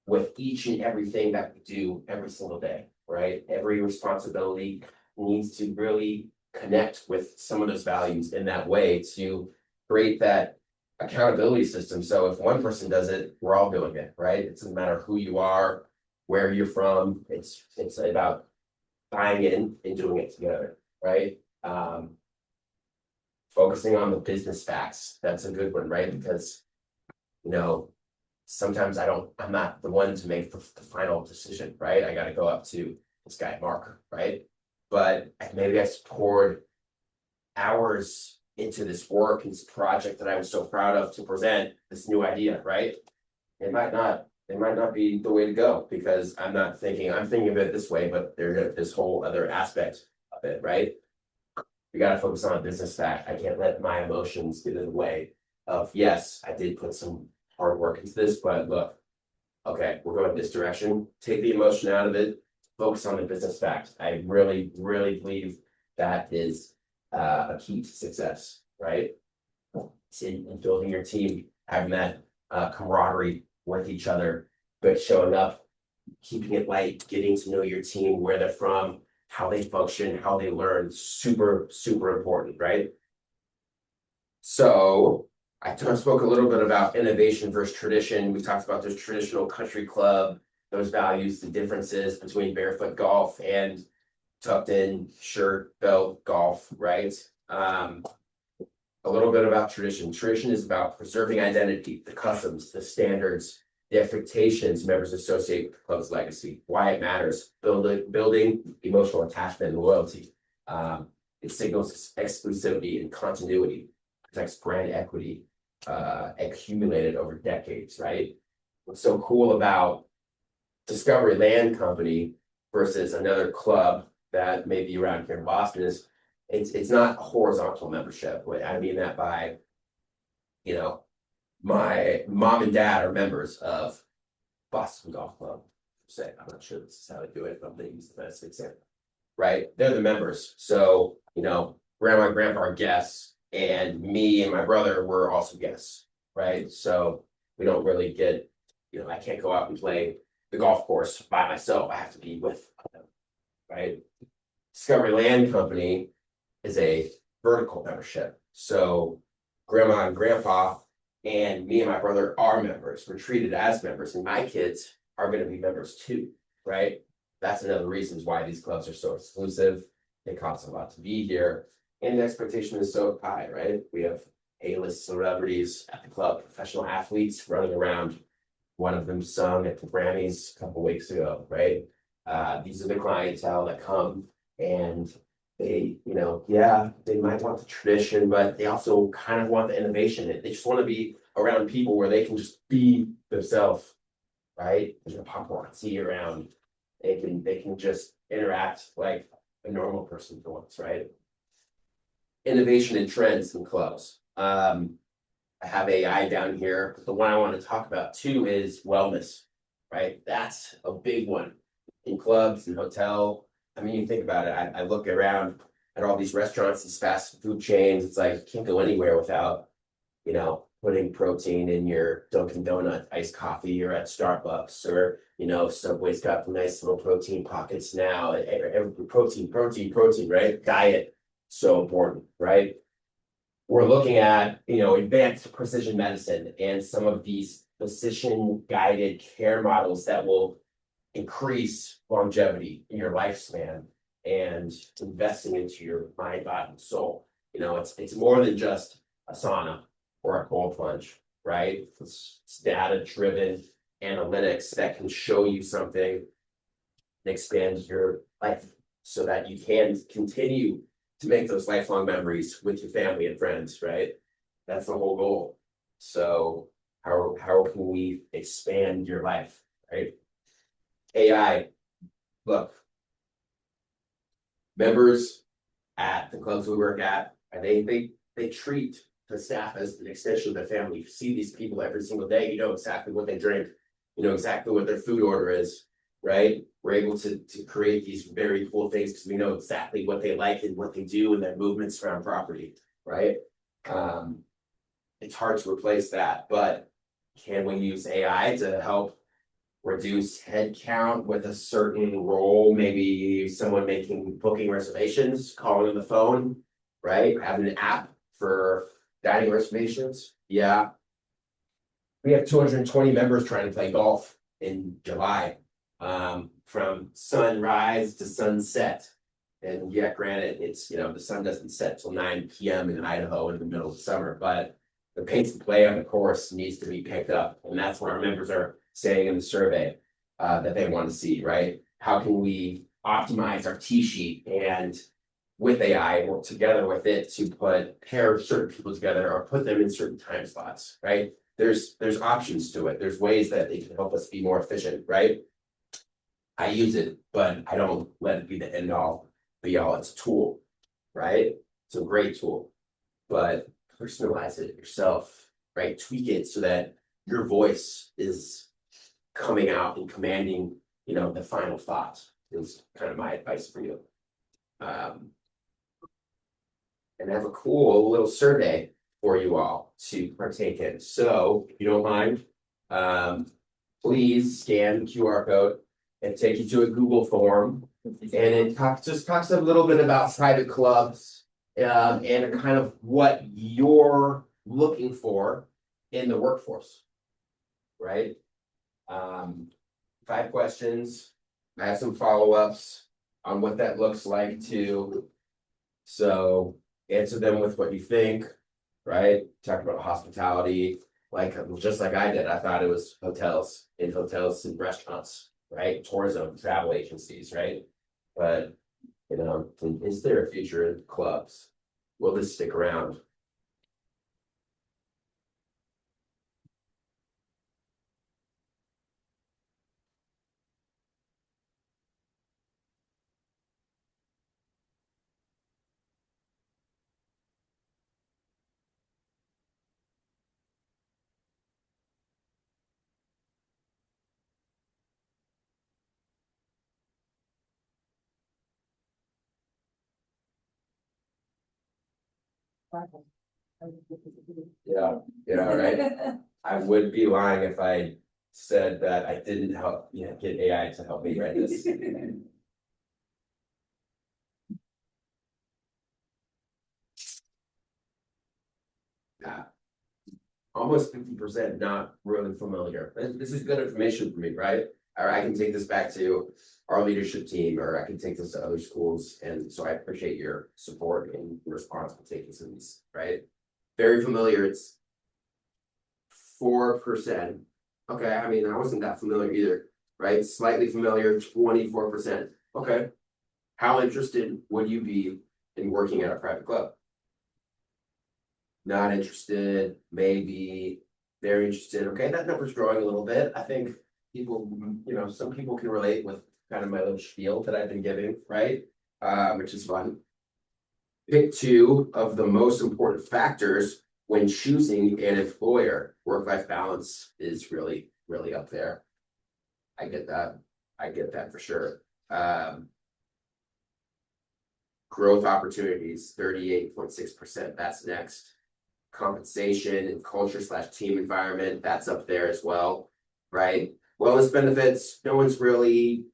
with each and everything that we do every single day, right? Every responsibility needs to really connect with some of those values in that way to create that accountability system. So if one person does it, we're all doing it, right? It doesn't matter who you are, where you're from. It's about buying in and doing it together, right? Focusing on the business facts. That's a good one, right? Because, sometimes I'm not the one to make the final decision, right? I got to go up to this guy, Mark, right? But maybe I poured hours into this work and this project that I was so proud of to present this new idea, right? It might not be the way to go because I'm thinking of it this way, but there's this whole other aspect of it, right? We got to focus on a business fact. I can't let my emotions get in the way of, yes, I did put some hard work into this, but look, okay, we're going this direction. Take the emotion out of it, focus on the business fact. I really, really believe that is a key to success, right? It's in building your team, having that camaraderie with each other, but showing up, keeping it light, getting to know your team, where they're from, how they function, how they learn, super, super important, right? So I spoke a little bit about innovation versus tradition. We talked about this traditional country club, those values, the differences between barefoot golf and tucked in shirt, belt golf, right? A little bit about tradition. Tradition is about preserving identity, the customs, the standards, the expectations members associate with the club's legacy, why it matters, building emotional attachment and loyalty. It signals exclusivity and continuity, protects brand equity, accumulated over decades, right? What's so cool about Discovery Land Company versus another club that may be around here in Boston is it's not horizontal membership. I mean that by, my mom and dad are members of Boston Golf Club. Say, I'm not sure this is how they do it, but I'm going to use the best example. Right? They're the members. So, grandma and grandpa are guests, and me and my brother were also guests, right? So we don't really get, I can't go out and play the golf course by myself. I have to be with them, right? Discovery Land Company is a vertical membership. So grandma and grandpa and me and my brother are members. We're treated as members, and my kids are going to be members too, right? That's another reason why these clubs are so exclusive. They cost a lot to be here, and the expectation is so high, right? We have A-list celebrities at the club, professional athletes running around. One of them sung at the Grammys a couple weeks ago, right? These are the clientele that come, and they, they might want the tradition, but they also kind of want the innovation. They just want to be around people where they can just be themselves, right? There's a paparazzi around, They can just interact like a normal person for once, right? Innovation and trends in clubs. I have AI down here, but the one I want to talk about too is wellness, right? That's a big one in clubs and hotel. I mean, you think about it. I look around at all these restaurants, these fast food chains. It's like you can't go anywhere without, putting protein in your Dunkin' Donut iced coffee or at Starbucks or, Subway's got nice little protein pockets now. Every protein, right? Diet, so important, right? We're looking at, advanced precision medicine and some of these physician guided care models that will increase longevity in your lifespan and investing into your mind, body, and soul. It's more than just a sauna or a cold plunge, right? It's data driven analytics that can show you something and expand your life so that you can continue to make those lifelong memories with your family and friends, right? That's the whole goal. So how can we expand your life, right? AI, look, members at the clubs we work at, they treat the staff as an extension of their family. You see these people every single day, you know exactly what they drink, you know exactly what their food order is, right? We're able to create these very cool things because we know exactly what they like and what they do and their movements around property, right? It's hard to replace that, but can we use AI to help reduce headcount with a certain role? Maybe someone booking reservations, calling on the phone, right? Having an app for dining reservations. Yeah. We have 220 members trying to play golf in July, from sunrise to sunset. And yeah, granted, it's, the sun doesn't set till 9 p.m. in Idaho in the middle of summer, but the pace of play on the course needs to be picked up. And that's what our members are saying in the survey that they want to see, right? How can we optimize our tee sheet and with AI work together with it to pair certain people together or put them in certain time slots, right? There's options to it. There's ways that it can help us be more efficient, right? I use it, but I don't let it be the end all be all. It's a tool, right? It's a great tool, but personalize it yourself, right? Tweak it so that your voice is coming out and commanding, the final thought is kind of my advice for you. And I have a cool little survey for you all to partake in. So if you don't mind, please scan the QR code and take you to a Google form. And it just talks a little bit about private clubs and kind of what you're looking for in the workforce, right? 5 questions. I have some follow-ups on what that looks like too. So answer them with what you think, right? Talk about hospitality, just like I did. I thought it was hotels and restaurants, right? Tourism, travel agencies, right? But is there a future in clubs? Will this stick around? Yeah, right. I would be lying if I said that I didn't help, get AI to help me write this. Yeah. Almost 50% not really familiar. This is good information for me, right? Or I can take this back to our leadership team, or I can take this to other schools. And so I appreciate your support and response to taking some of these, right? Very familiar. It's 4%. Okay, I mean, I wasn't that familiar either, right? Slightly familiar, 24%. Okay. How interested would you be in working at a private club? Not interested, maybe, very interested. Okay, that number's growing a little bit. I think people, some people can relate with kind of my little spiel that I've been giving, right? Which is fun. Pick two of the most important factors when choosing an employer. Work-life balance is really, really up there. I get that. I get that for sure. Growth opportunities, 38.6%. That's next. Compensation and culture / team environment, that's up there as well, right? Wellness benefits, no one's really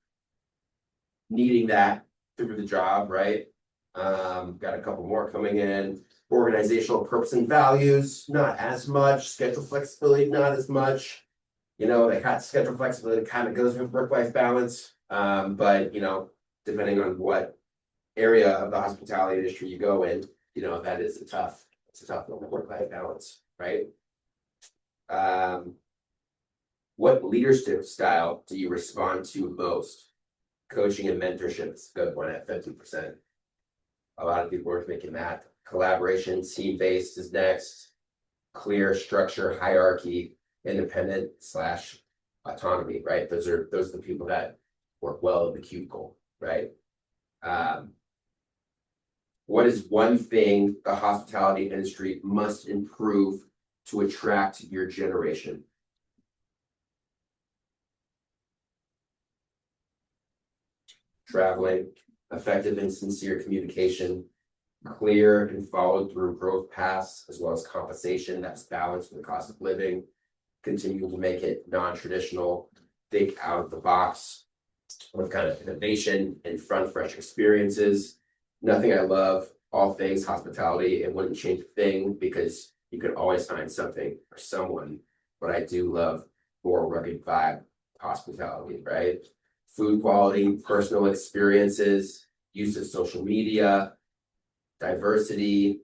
needing that through the job, right? Got a couple more coming in. Organizational purpose and values, not as much. Schedule flexibility, not as much. You know, that schedule flexibility kind of goes with work-life balance. But you know, depending on what area of the hospitality industry you go in, you know, that is it's a tough work-life balance, right? What leadership style do you respond to most? Coaching and mentorship is a good one at 50%. A lot of people are thinking that. Collaboration, team-based is next. Clear structure, hierarchy, independent / autonomy, right? Those are the people that work well in the cubicle, right? What is one thing the hospitality industry must improve to attract your generation? Traveling, effective and sincere communication, clear and followed through growth paths, as well as compensation that's balanced with the cost of living, continuing to make it non-traditional, think out of the box with kind of innovation and fresh experiences. Nothing I love, all things hospitality. It wouldn't change a thing because you could always find something or someone. But I do love more rugged vibe hospitality, right? Food quality, personal experiences, use of social media, diversity,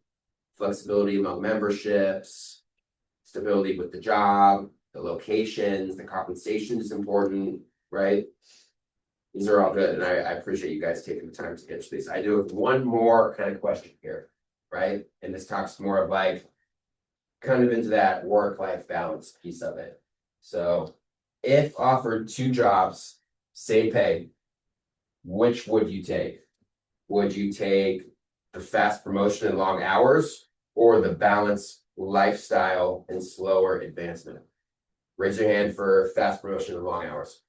flexibility among memberships, stability with the job, the locations, the compensation is important, right? These are all good, and I appreciate you guys taking the time to get to these. I do have one more kind of question here, right? And this talks more of like kind of into that work-life balance piece of it. So if offered two jobs, same pay, which would you take? Would you take the fast promotion and long hours or the balanced lifestyle and slower advancement? Raise your hand for fast promotion and long hours.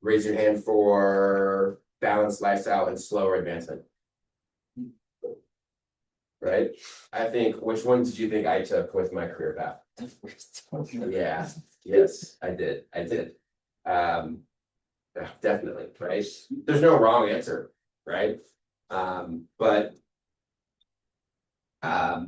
Raise your hand for balanced lifestyle and slower advancement. Right? I think, which one did you think I took with my career path? Yeah, yes, I did. Definitely, right? There's no wrong answer, right? But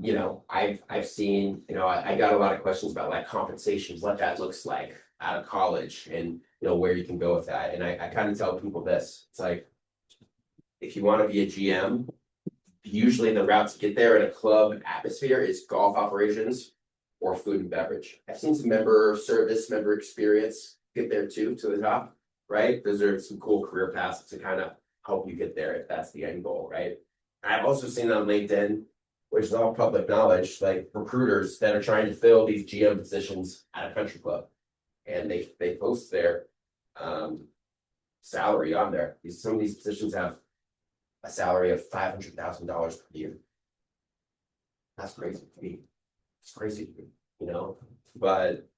you know, I've seen, you know, I got a lot of questions about like compensation, what that looks like out of college and you know where you can go with that. And I kind of tell people this. It's like if you want to be a GM, usually the route to get there in a club atmosphere is golf operations or food and beverage. I've seen some member service, member experience get there too, to the top, right? Those are some cool career paths to kind of help you get there if that's the end goal, right? I've also seen on LinkedIn, which is all public knowledge, like recruiters that are trying to fill these GM positions at a country club. And they post their salary on there. Some of these positions have a salary of $500,000 per year. That's crazy to me. It's crazy to me, you know. But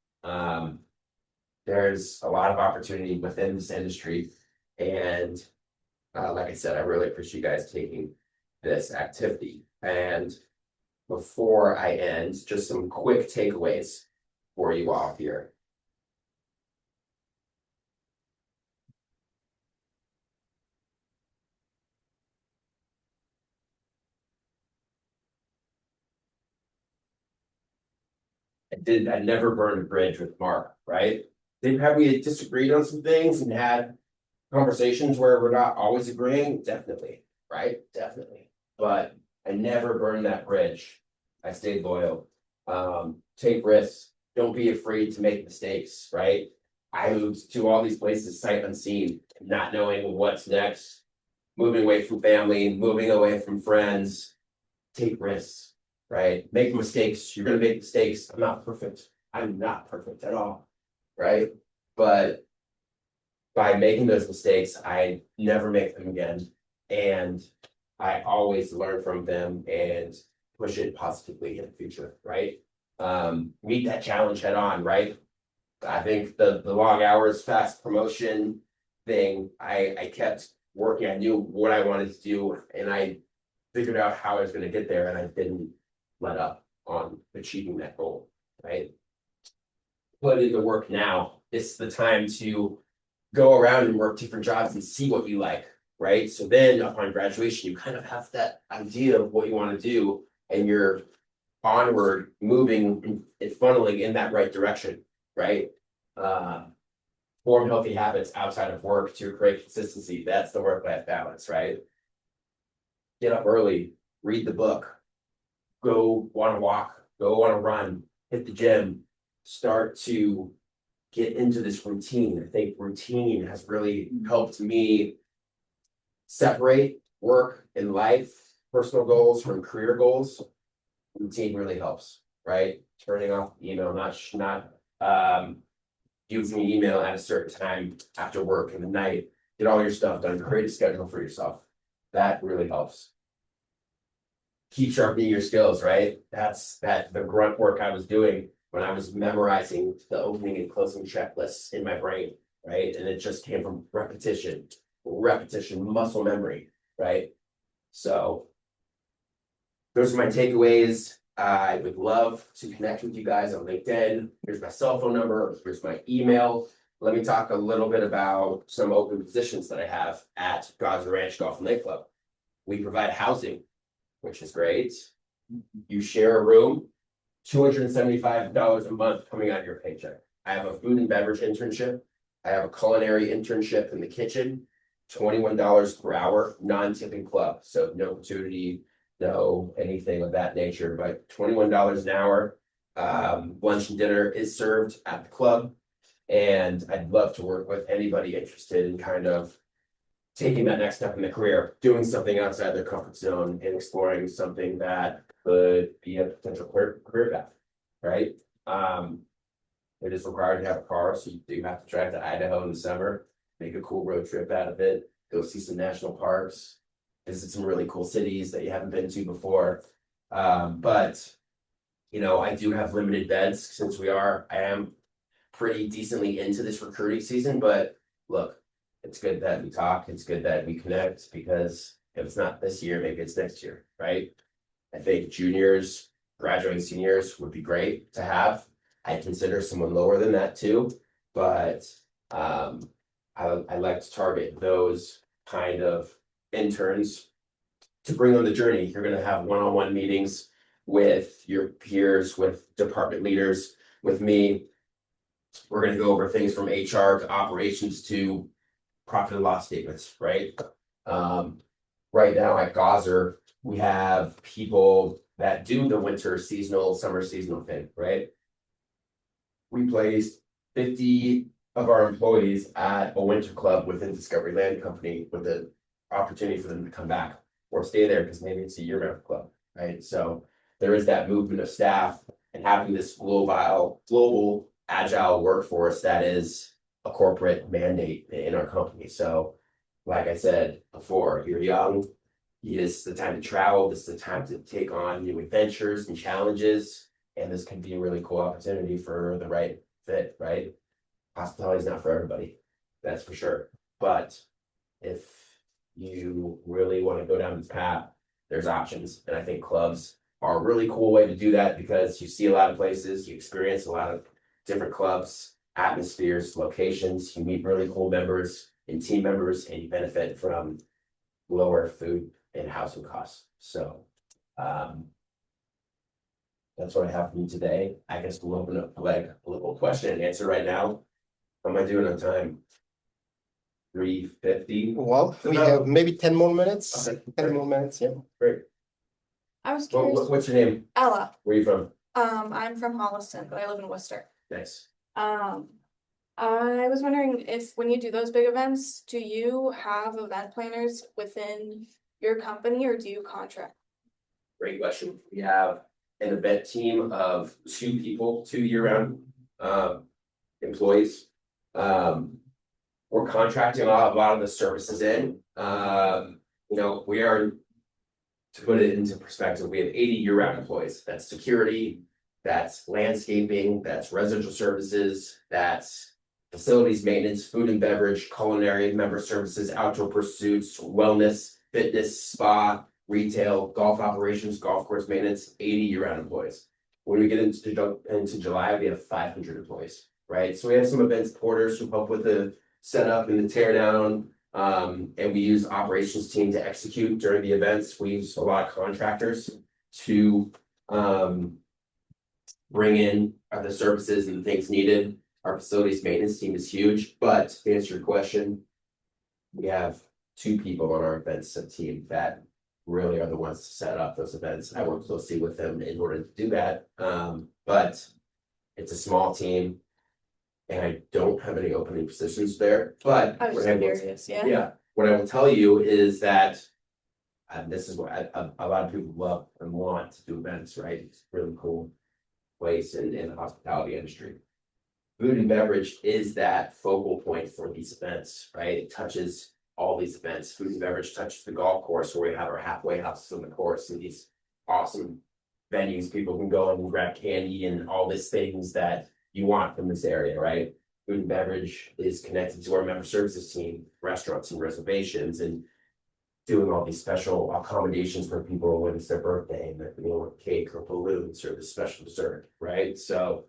there's a lot of opportunity within this industry, and like I said, I really appreciate you guys taking this activity. And before I end, just some quick takeaways for you all here. I never burned a bridge with Mark, right? Have we disagreed on some things and had conversations where we're not always agreeing? Definitely, right? Definitely. But I never burned that bridge. I stayed loyal. Take risks. Don't be afraid to make mistakes, right? I moved to all these places sight unseen, not knowing what's next, moving away from family, moving away from friends. Take risks, right? Make mistakes. You're gonna make mistakes. I'm not perfect. I'm not perfect at all, right? But by making those mistakes, I never make them again. And I always learn from them and push it positively in the future, right? Meet that challenge head on, right? I think the long hours, fast promotion thing, I kept working. I knew what I wanted to do, and I figured out how I was going to get there, and I didn't let up on achieving that goal, right? Put in the work now. It's the time to go around and work different jobs and see what you like, right? So then upon graduation, you kind of have that idea of what you want to do, and you're onward, moving and funneling in that right direction, right? Form healthy habits outside of work to create consistency. That's the work-life balance, right? Get up early, read the book, go on a walk, go on a run, hit the gym, start to get into this routine. I think routine has really helped me separate work and life, personal goals from career goals. Routine really helps, right? Turning off email, not using email at a certain time after work in the night, get all your stuff done, create a schedule for yourself. That really helps. Keep sharpening your skills, right? That's the grunt work I was doing when I was memorizing the opening and closing checklists in my brain, right? And it just came from repetition, muscle memory, right? So those are my takeaways. I would love to connect with you guys on LinkedIn. Here's my cell phone number. Here's my email. Let me talk a little bit about some open positions that I have at Gozzer Ranch Golf and Lake Club. We provide housing, which is great. You share a room, $275 a month coming out of your paycheck. I have a food and beverage internship. I have a culinary internship in the kitchen, $21 per hour, non-tipping club. So no gratuity, no anything of that nature, but $21 an hour. Lunch and dinner is served at the club. And I'd love to work with anybody interested in kind of taking that next step in their career, doing something outside their comfort zone and exploring something that could be a potential career path, right? It is required to have a car, so you do have to drive to Idaho in the summer, make a cool road trip out of it, go see some national parks, visit some really cool cities that you haven't been to before. But you know, I do have limited beds since I am pretty decently into this recruiting season, but look, it's good that we talk, it's good that we connect, because if it's not this year, maybe it's next year, right? I think juniors, graduating seniors would be great to have. I consider someone lower than that too, but I like to target those kind of interns to bring on the journey. You're going to have one-on-one meetings with your peers, with department leaders, with me. We're going to go over things from HR to operations to profit and loss statements, right? Right now at Gozzer, we have people that do the winter seasonal, summer seasonal thing, right? We placed 50 of our employees at a winter club within Discovery Land Company with the opportunity for them to come back or stay there because maybe it's a year-round club, right? So there is that movement of staff and having this global agile workforce that is a corporate mandate in our company. So like I said before, you're young, this is the time to travel, this is the time to take on new adventures and challenges, and this can be a really cool opportunity for the right fit, right? Hospitality is not for everybody, that's for sure. But if you really want to go down this path, there's options. And I think clubs are a really cool way to do that because you see a lot of places, you experience a lot of different clubs, atmospheres, locations, you meet really cool members and team members, and you benefit from lower food and housing costs. So that's what I have for you today. I guess we'll open up like a little question and answer right now. How am I doing on time? 3:50. Well, we have maybe 10 more minutes. Okay. 10 more minutes, yeah. Great. I was Well, curious. what's your name? Ella. Where are you from? I'm from Holliston, but I live in Worcester. Nice. I was wondering if when you do those big events, do you have event planners within your company or do you contract? Great question. We have an event team of 2 people, 2 year-round employees. we're contracting a lot of the services in. We are, to put it into perspective, we have 80 year-round employees. That's security, that's landscaping, that's residential services, that's facilities maintenance, food and beverage, culinary, member services, outdoor pursuits, wellness, fitness, spa, retail, golf operations, golf course maintenance, 80 year-round employees. When we get into July, we have 500 employees, right? So we have some events porters who help with the setup and the tear down. And we use operations team to execute during the events. We use a lot of contractors to bring in the services and the things needed. Our facilities maintenance team is huge, but to answer your question, we have 2 people on our events team that really are the ones to set up those events. I work closely with them in order to do that. But it's a small team and I don't have any opening positions there, but I was curious, yeah. yeah, what I will tell you is that this is what a lot of people love and want to do events, right? It's a really cool place in the hospitality industry. Food and beverage is that focal point for these events, right? It touches all these events. Food and beverage touches the golf course where we have our halfway houses on the course and these awesome venues. People can go and grab candy and all these things that you want from this area, right? Food and beverage is connected to our member services team, restaurants and reservations, and doing all these special accommodations for people when it's their birthday, and cake or balloons or the special dessert, right? So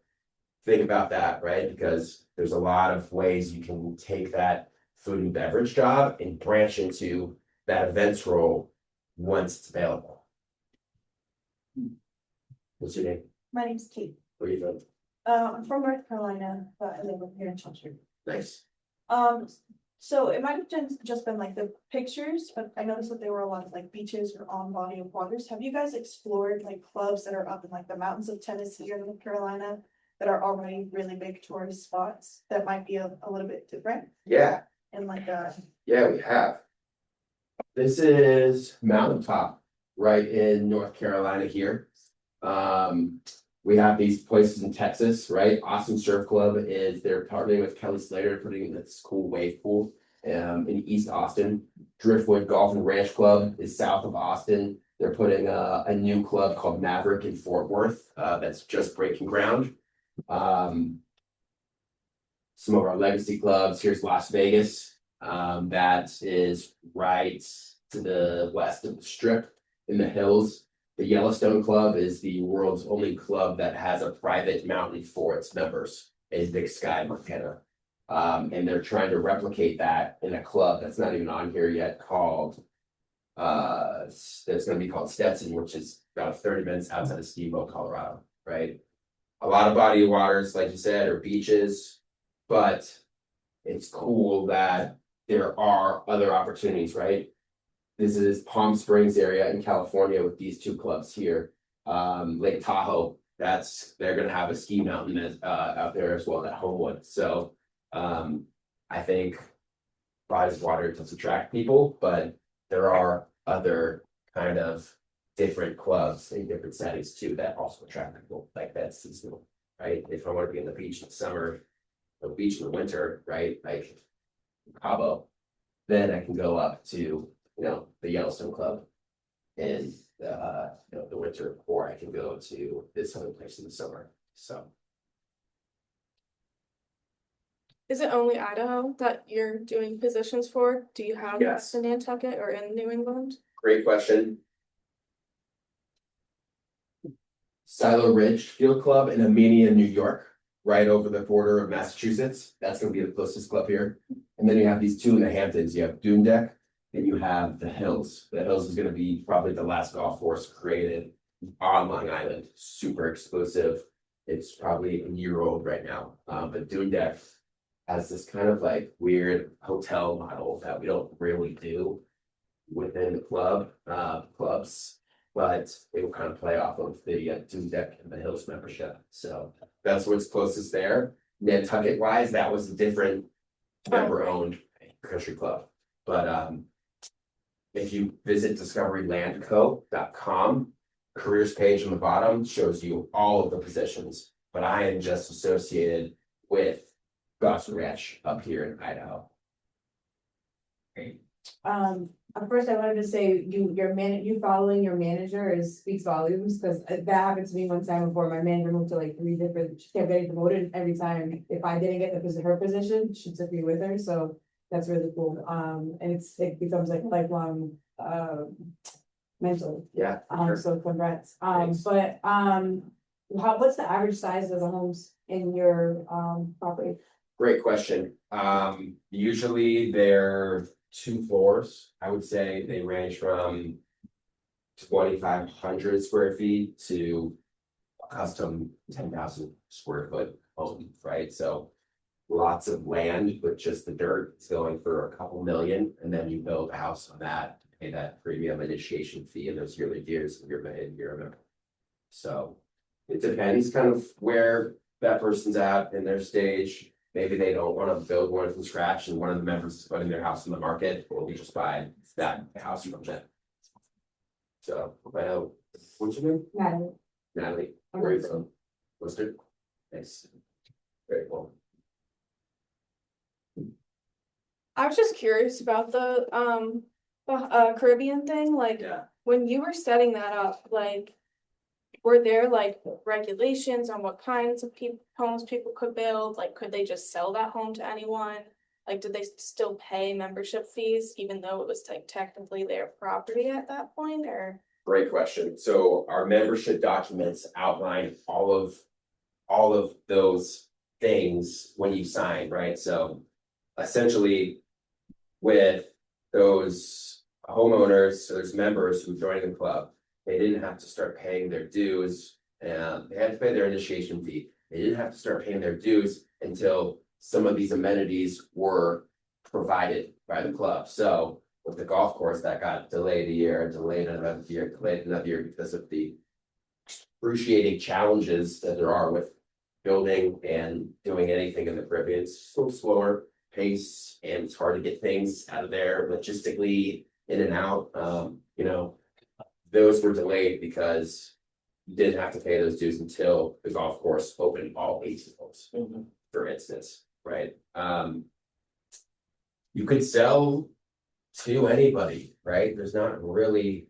think about that, right? Because there's a lot of ways you can take that food and beverage job and branch into that events role once it's available. What's your name? My name's Kate. Where are you from? I'm from North Carolina, but I live up here in Chester. Nice. So it might have just been like the pictures, but I noticed that there were a lot of like beaches or on body of waters. Have you guys explored like clubs that are up in like the mountains of Tennessee or North Carolina that are already really big tourist spots that might be a little bit different? Yeah, And like yeah, we have. This is Mountaintop, right in North Carolina here. We have these places in Texas, right? Austin Surf Club they're partnering with Kelly Slater, putting in this cool wave pool in East Austin. Driftwood Golf and Ranch Club is south of Austin. They're putting a new club called Maverick in Fort Worth that's just breaking ground. Some of our legacy clubs, here's Las Vegas. That is right to the west of the Strip in the hills. The Yellowstone Club is the world's only club that has a private mountain for its members in Big Sky, Montana. And they're trying to replicate that in a club that's not even on here yet called, that's going to be called Stetson, which is about 30 minutes outside of Steamboat, Colorado, right? A lot of body of waters, like you said, or beaches, but it's cool that there are other opportunities, right? This is Palm Springs area in California with these 2 clubs here. Lake Tahoe, they're gonna have a ski mountain out there as well at Homewood. So I think bodies of water does attract people, but there are other kind of different clubs in different settings too that also attract people, like that's seasonal, right? If I want to be in the beach in the summer, the beach in the winter, right? Like Cabo, then I can go up to the Yellowstone Club in the winter, or I can go to this other place in the summer. So Is it only Idaho that you're doing positions for? Do you have Yes. in Nantucket or in New England? great question. Silo Ridge Field Club in Amenia, New York, right over the border of Massachusetts. That's going to be the closest club here. And then you have these 2 in the Hamptons. You have Dune Deck and you have the Hills. The Hills is going to be probably the last golf course created on Long Island. Super exclusive. It's probably a year old right now. But Dune Deck has this kind of like weird hotel model that we don't really do within the clubs, but it will kind of play off of the Dune Deck and the Hills membership. So that's what's closest there. Nantucket wise, that was a different member-owned country club. But if you visit discoverylandco.com, careers page on the bottom shows you all of the positions, but I am just associated with Gozzer Ranch up here in Idaho. First I wanted to say, you following your manager speaks volumes, because that happened to me one time before. My manager moved to like 3 different, she kept getting promoted every time. If I didn't get her position, she took me with her, so that's really cool. And it becomes like lifelong, mental. Yeah, sure. So congrats. Thanks. What's the average size of the homes in your, property? Great question. Usually they're 2 floors. I would say they range from 2,500 square feet to a custom 10,000 square foot home, right? So lots of land with just the dirt. It's going for a couple million, and then you build a house on that, pay that premium initiation fee and those yearly dues, year by year. So it depends kind of where that person's at in their stage. Maybe they don't want to build one from scratch and one of the members is putting their house on the market, or we just buy that house from them. So, what's your name? Natalie. Natalie, where are you from? Worcester? Nice. Very cool. I was just curious about the Caribbean thing, like, Yeah. when you were setting that up, like. Were there like regulations on what kinds of homes people could build? Like, could they just sell that home to anyone? Like, did they still pay membership fees even though it was like technically their property at that point, or? Great question. So our membership documents outline all of those things when you sign, right? So essentially with those homeowners, those members who joined the club, they didn't have to start paying their dues, and they had to pay their initiation fee. They didn't have to start paying their dues until some of these amenities were provided by the club. So with the golf course, that got delayed a year, delayed another year because of the excruciating challenges that there are with building and doing anything in the Caribbean. It's so slower pace, and it's hard to get things out of there logistically in and out. Those were delayed because you didn't have to pay those dues until the golf course opened all 18 holes, for instance, right? You could sell to anybody, right? There's not really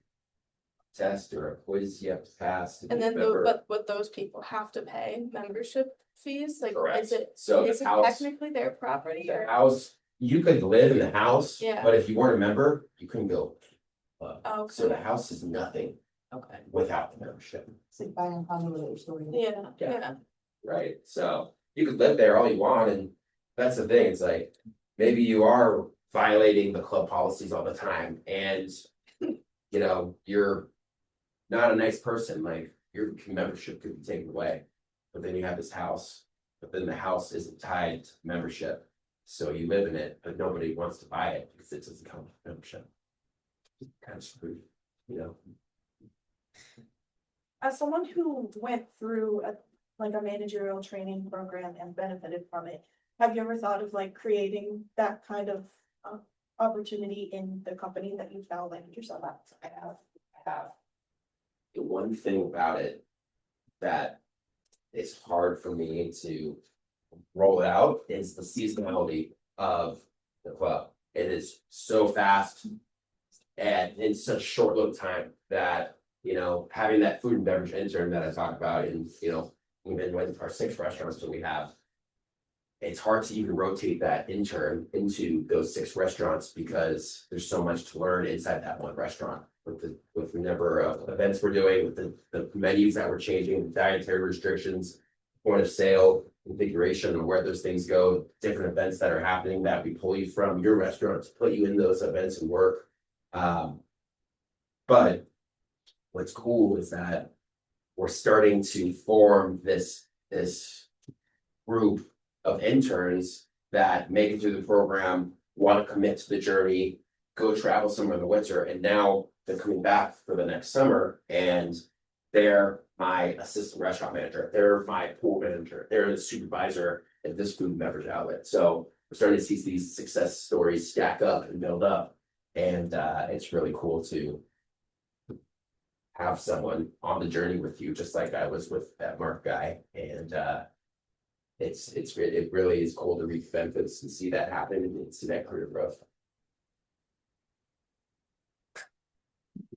a test or a quiz you have to pass. And then, but would those people have to pay membership fees? Like, Correct. is it So the house, technically their property the or? house, you could live in the house, Yeah. but if you weren't a member, you couldn't go. Okay. So the house is nothing Okay. without the membership. It's like buying a condo with your story. Yeah, Yeah. yeah. Right, so you could live there all you want, and that's the thing, it's like, maybe you are violating the club policies all the time, and. You're not a nice person, like, your membership could be taken away. But then you have this house, but then the house isn't tied to membership. So you live in it, but nobody wants to buy it because it doesn't come with membership. Kind of screwed, As someone who went through a managerial training program and benefited from it, have you ever thought of like creating that kind of opportunity in the company that you found like yourself at? I have. The one thing about it that is hard for me to roll it out is the seasonality of the club. It is so fast and in such short little time that, having that food and beverage intern that I talked about, and, we've been with our 6 restaurants that we have. It's hard to even rotate that intern into those 6 restaurants because there's so much to learn inside that one restaurant with the number of events we're doing, with the menus that we're changing, the dietary restrictions, point of sale configuration, and where those things go, different events that are happening that we pull you from your restaurant to put you in those events and work. But what's cool is that we're starting to form this group of interns that make it through the program, want to commit to the journey, go travel somewhere in the winter, and now they're coming back for the next summer, and they're my assistant restaurant manager, they're my pool manager, they're the supervisor at this food and beverage outlet. So we're starting to see these success stories stack up and build up, and it's really cool to have someone on the journey with you, just like I was with that Mark guy, and it really is cool to reap the benefits and see that happen and see that career growth.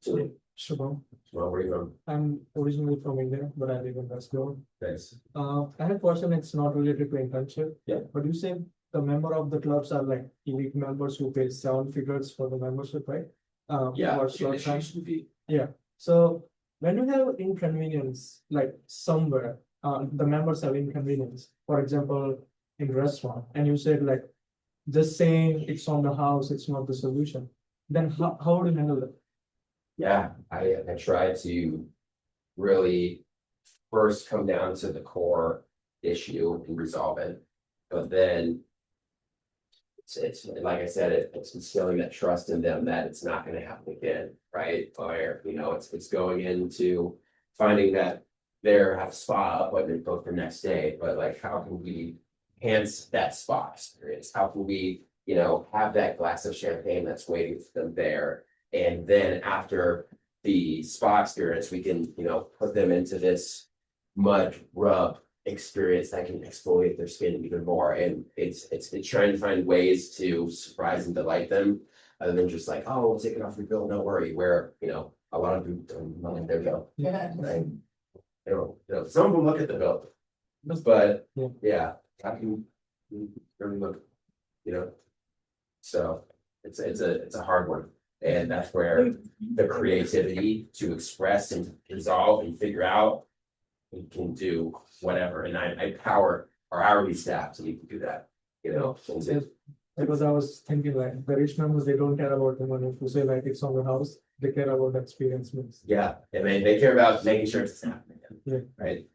Shubham, Well, where are you from? I'm originally from India, but I live in West Goa. Thanks. I have a question, it's not related to internship. Yeah. But you said the member of the clubs are like elite members who pay 7 figures for the membership, right? For short time. Yeah, so when you have inconvenience, like somewhere, the members have inconvenience, for example, in restaurant, and you said like, just saying it's on the house, it's not the solution, then how do you handle it? Yeah, I try to really first come down to the core issue and resolve it. But then it's like I said, it's instilling that trust in them that it's not gonna happen again, right? Or, it's going into finding that they're have a spa appointment booked the next day, but like, how can we enhance that spa experience? How can we, have that glass of champagne that's waiting for them there? And then after the spa experience, we can, put them into this mud rub experience that can exfoliate their skin even more. And it's trying to find ways to surprise and delight them, other than just like, oh, we'll take it off your bill, no worry. Where, a lot of them don't look at their bill. Yeah. Right? Some of them look at the bill. But Yeah. yeah, how can you really look, so it's a hard one. And that's where the creativity to express and resolve and figure out, we can do whatever. And I power our hourly staff to even do that, Yes. Because I was thinking like, the rich members, they don't care about the money, if you say like it's on the house, they care about the experience means. Yeah, and they care about making sure it's happening. Yeah. Right.